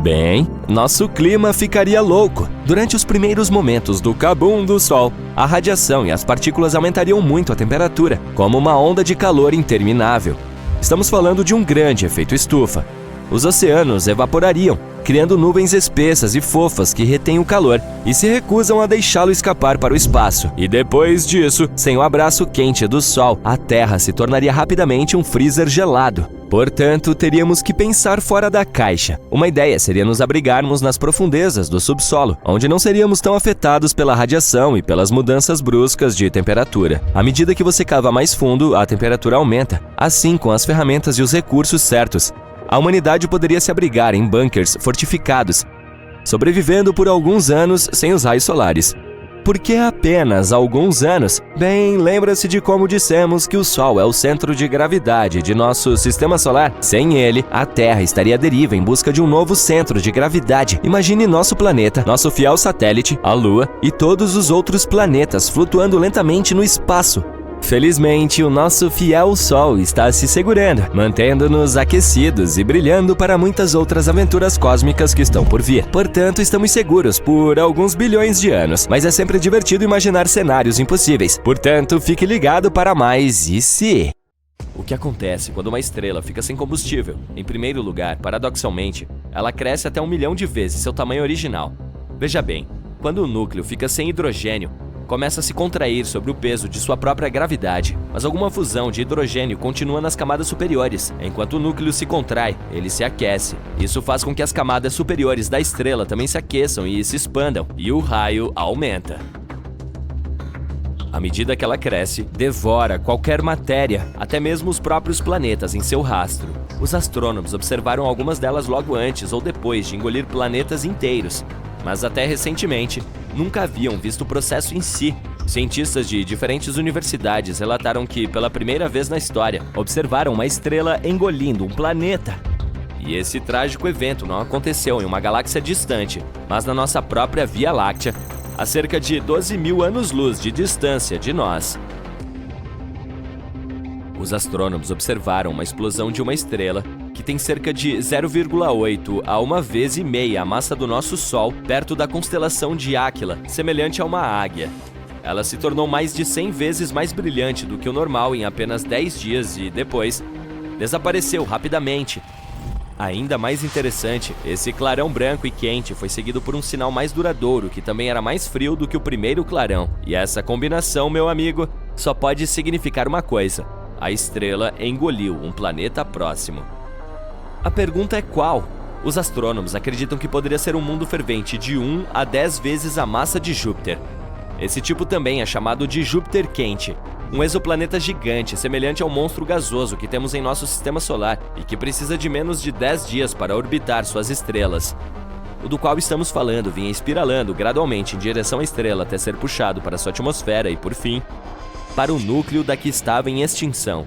Bem, nosso clima ficaria louco. Durante os primeiros momentos do cabum do Sol, a radiação e as partículas aumentariam muito a temperatura, como uma onda de calor interminável. Estamos falando de um grande efeito estufa. Os oceanos evaporariam, criando nuvens espessas e fofas que retêm o calor e se recusam a deixá-lo escapar para o espaço. E depois disso, sem o abraço quente do Sol, a Terra se tornaria rapidamente um freezer gelado. Portanto, teríamos que pensar fora da caixa. Uma ideia seria nos abrigarmos nas profundezas do subsolo, onde não seríamos tão afetados pela radiação e pelas mudanças bruscas de temperatura. À medida que você cava mais fundo, a temperatura aumenta. Assim, com as ferramentas e os recursos certos, a humanidade poderia se abrigar em bunkers fortificados, sobrevivendo por alguns anos sem os raios solares. Porque apenas há alguns anos, bem, lembra-se de como dissemos que o Sol é o centro de gravidade de nosso sistema solar? Sem ele, a Terra estaria à deriva em busca de um novo centro de gravidade. Imagine nosso planeta, nosso fiel satélite, a Lua e todos os outros planetas flutuando lentamente no espaço. Felizmente, o nosso fiel Sol está se segurando, mantendo-nos aquecidos e brilhando para muitas outras aventuras cósmicas que estão por vir. Portanto, estamos seguros por alguns bilhões de anos, mas é sempre divertido imaginar cenários impossíveis. Portanto, fique ligado para mais e se... O que acontece quando uma estrela fica sem combustível? Em primeiro lugar, paradoxalmente, ela cresce até 1 milhão de vezes seu tamanho original. Veja bem, quando o núcleo fica sem hidrogênio, começa a se contrair sobre o peso de sua própria gravidade, mas alguma fusão de hidrogênio continua nas camadas superiores. Enquanto o núcleo se contrai, ele se aquece. Isso faz com que as camadas superiores da estrela também se aqueçam e se expandam, e o raio aumenta. À medida que ela cresce, devora qualquer matéria, até mesmo os próprios planetas em seu rastro. Os astrônomos observaram algumas delas logo antes ou depois de engolir planetas inteiros, mas até recentemente, nunca haviam visto o processo em si. Cientistas de diferentes universidades relataram que, pela primeira vez na história, observaram uma estrela engolindo um planeta. E esse trágico evento não aconteceu em uma galáxia distante, mas na nossa própria Via Láctea, a cerca de 12 mil anos-luz de distância de nós. Os astrônomos observaram uma explosão de uma estrela que tem cerca de 0,8 a 1,5 vezes a massa do nosso Sol, perto da constelação de Áquila, semelhante a uma águia. Ela se tornou mais de 100 vezes mais brilhante do que o normal em apenas 10 dias e, depois, desapareceu rapidamente. Ainda mais interessante, esse clarão branco e quente foi seguido por um sinal mais duradouro que também era mais frio do que o primeiro clarão. E essa combinação, meu amigo, só pode significar uma coisa: a estrela engoliu um planeta próximo. A pergunta é qual? Os astrônomos acreditam que poderia ser um mundo fervente de 1 a 10 vezes a massa de Júpiter. Esse tipo também é chamado de Júpiter quente, um exoplaneta gigante semelhante ao monstro gasoso que temos em nosso sistema solar e que precisa de menos de 10 dias para orbitar suas estrelas. O do qual estamos falando vinha espiralando gradualmente em direção à estrela até ser puxado para sua atmosfera e, por fim, para o núcleo da que estava em extinção.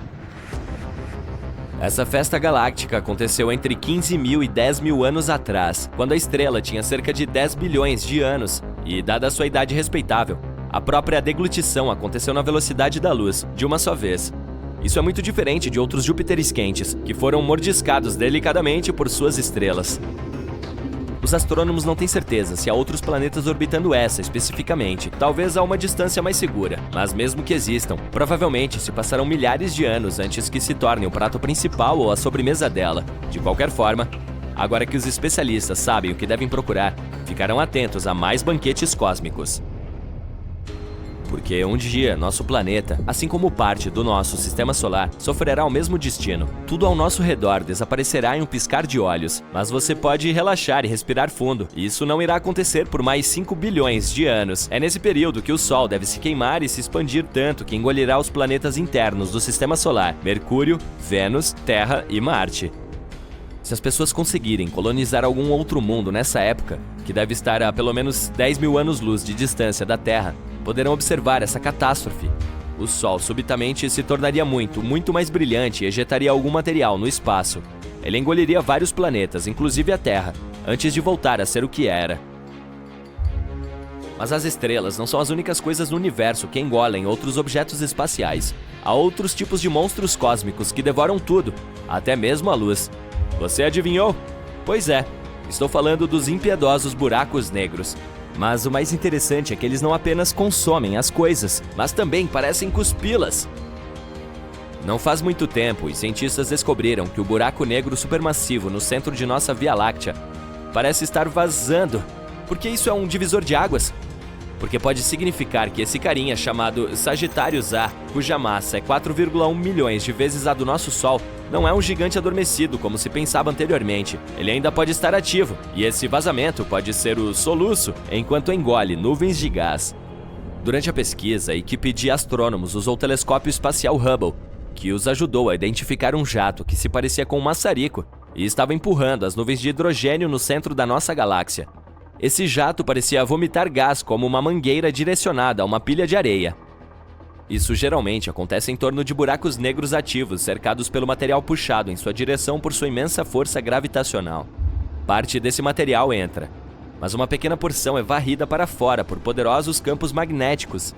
Essa festa galáctica aconteceu entre 15 mil e 10 mil anos atrás, quando a estrela tinha cerca de 10 bilhões de anos, e, dada a sua idade respeitável, a própria deglutição aconteceu na velocidade da luz, de uma só vez. Isso é muito diferente de outros Júpiteres quentes, que foram mordiscados delicadamente por suas estrelas. Os astrônomos não têm certeza se há outros planetas orbitando essa especificamente, talvez a uma distância mais segura, mas mesmo que existam, provavelmente se passarão milhares de anos antes que se torne o prato principal ou a sobremesa dela. De qualquer forma, agora que os especialistas sabem o que devem procurar, ficarão atentos a mais banquetes cósmicos. Porque um dia nosso planeta, assim como parte do nosso sistema solar, sofrerá o mesmo destino. Tudo ao nosso redor desaparecerá em um piscar de olhos, mas você pode relaxar e respirar fundo. Isso não irá acontecer por mais 5 bilhões de anos. É nesse período que o Sol deve se queimar e se expandir tanto que engolirá os planetas internos do sistema solar: Mercúrio, Vênus, Terra e Marte. Se as pessoas conseguirem colonizar algum outro mundo nessa época, que deve estar a pelo menos 10 mil anos-luz de distância da Terra, poderão observar essa catástrofe. O Sol subitamente se tornaria muito mais brilhante e ejetaria algum material no espaço. Ele engoliria vários planetas, inclusive a Terra, antes de voltar a ser o que era. Mas as estrelas não são as únicas coisas no universo que engolem outros objetos espaciais. Há outros tipos de monstros cósmicos que devoram tudo, até mesmo a luz. Você adivinhou? Pois é, estou falando dos impiedosos buracos negros. Mas o mais interessante é que eles não apenas consomem as coisas, mas também parecem cuspi-las. Não faz muito tempo, os cientistas descobriram que o buraco negro supermassivo no centro de nossa Via Láctea parece estar vazando. Por que isso é um divisor de águas? Porque pode significar que esse carinha chamado Sagitários A, cuja massa é 4,1 milhões de vezes a do nosso Sol, não é um gigante adormecido como se pensava anteriormente. Ele ainda pode estar ativo, e esse vazamento pode ser o soluço enquanto engole nuvens de gás. Durante a pesquisa, a equipe de astrônomos usou o telescópio espacial Hubble, que os ajudou a identificar um jato que se parecia com um maçarico e estava empurrando as nuvens de hidrogênio no centro da nossa galáxia. Esse jato parecia vomitar gás como uma mangueira direcionada a uma pilha de areia. Isso geralmente acontece em torno de buracos negros ativos cercados pelo material puxado em sua direção por sua imensa força gravitacional. Parte desse material entra, mas uma pequena porção é varrida para fora por poderosos campos magnéticos.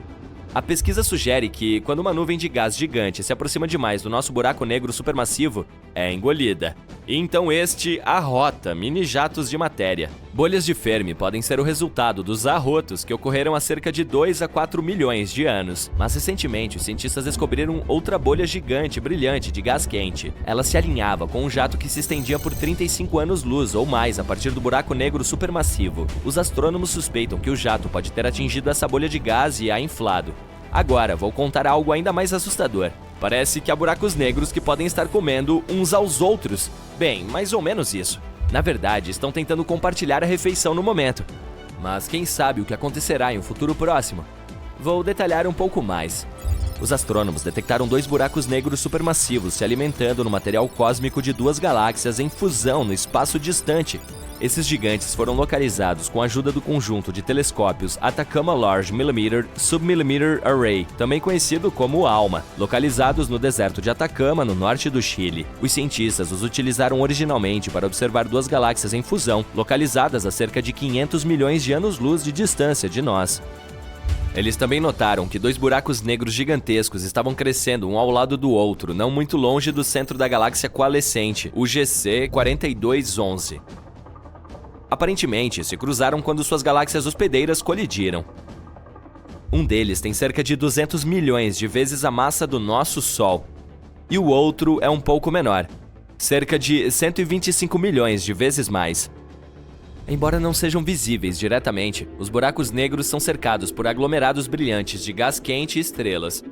A pesquisa sugere que, quando uma nuvem de gás gigante se aproxima demais do nosso buraco negro supermassivo, é engolida. E então este arrota mini-jatos de matéria. Bolhas de Fermi podem ser o resultado dos arrotos que ocorreram há cerca de 2 a 4 milhões de anos. Mas recentemente, os cientistas descobriram outra bolha gigante brilhante de gás quente. Ela se alinhava com um jato que se estendia por 35 anos-luz ou mais a partir do buraco negro supermassivo. Os astrônomos suspeitam que o jato pode ter atingido essa bolha de gás e a inflado. Agora, vou contar algo ainda mais assustador. Parece que há buracos negros que podem estar comendo uns aos outros. Bem, mais ou menos isso. Na verdade, estão tentando compartilhar a refeição no momento. Mas quem sabe o que acontecerá em um futuro próximo? Vou detalhar um pouco mais. Os astrônomos detectaram 2 buracos negros supermassivos se alimentando no material cósmico de 2 galáxias em fusão no espaço distante. Esses gigantes foram localizados com a ajuda do conjunto de telescópios Atacama Large Millimeter Submillimeter Array, também conhecido como ALMA, localizados no deserto de Atacama, no norte do Chile. Os cientistas os utilizaram originalmente para observar 2 galáxias em fusão, localizadas a cerca de 500 milhões de anos-luz de distância de nós. Eles também notaram que 2 buracos negros gigantescos estavam crescendo um ao lado do outro, não muito longe do centro da galáxia coalescente, o GC 4211. Aparentemente, se cruzaram quando suas galáxias hospedeiras colidiram. Um deles tem cerca de 200 milhões de vezes a massa do nosso Sol, e o outro é um pouco menor, cerca de 125 milhões de vezes mais. Embora não sejam visíveis diretamente, os buracos negros são cercados por aglomerados brilhantes de gás quente e estrelas.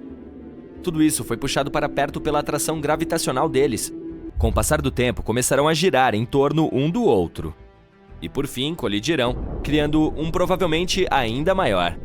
Tudo isso foi puxado para perto pela atração gravitacional deles. Com o passar do tempo, começarão a girar em torno um do outro. E por fim, colidirão, criando um provavelmente ainda maior.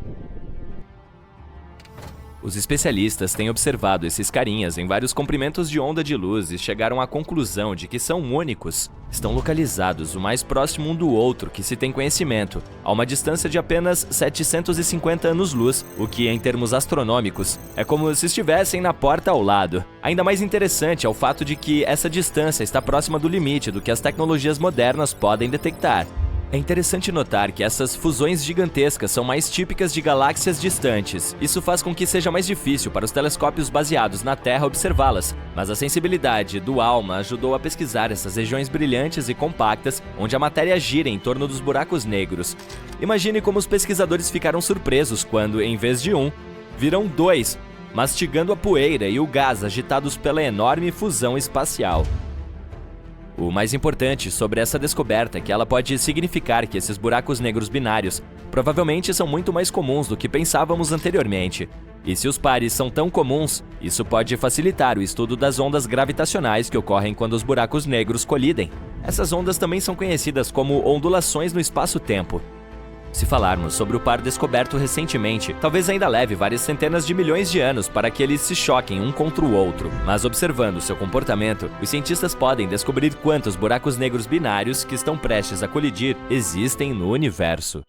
Os especialistas têm observado esses carinhas em vários comprimentos de onda de luz e chegaram à conclusão de que são únicos. Estão localizados o mais próximo um do outro que se tem conhecimento, a uma distância de apenas 750 anos-luz, o que, em termos astronômicos, é como se estivessem na porta ao lado. Ainda mais interessante é o fato de que essa distância está próxima do limite do que as tecnologias modernas podem detectar. É interessante notar que essas fusões gigantescas são mais típicas de galáxias distantes. Isso faz com que seja mais difícil para os telescópios baseados na Terra observá-las, mas a sensibilidade do ALMA ajudou a pesquisar essas regiões brilhantes e compactas onde a matéria gira em torno dos buracos negros. Imagine como os pesquisadores ficaram surpresos quando, em vez de um, viram 2, mastigando a poeira e o gás agitados pela enorme fusão espacial. O mais importante sobre essa descoberta é que ela pode significar que esses buracos negros binários provavelmente são muito mais comuns do que pensávamos anteriormente. E se os pares são tão comuns, isso pode facilitar o estudo das ondas gravitacionais que ocorrem quando os buracos negros colidem. Essas ondas também são conhecidas como ondulações no espaço-tempo. Se falarmos sobre o par descoberto recentemente, talvez ainda leve várias centenas de milhões de anos para que eles se choquem um contra o outro. Mas observando seu comportamento, os cientistas podem descobrir quantos buracos negros binários que estão prestes a colidir existem no universo.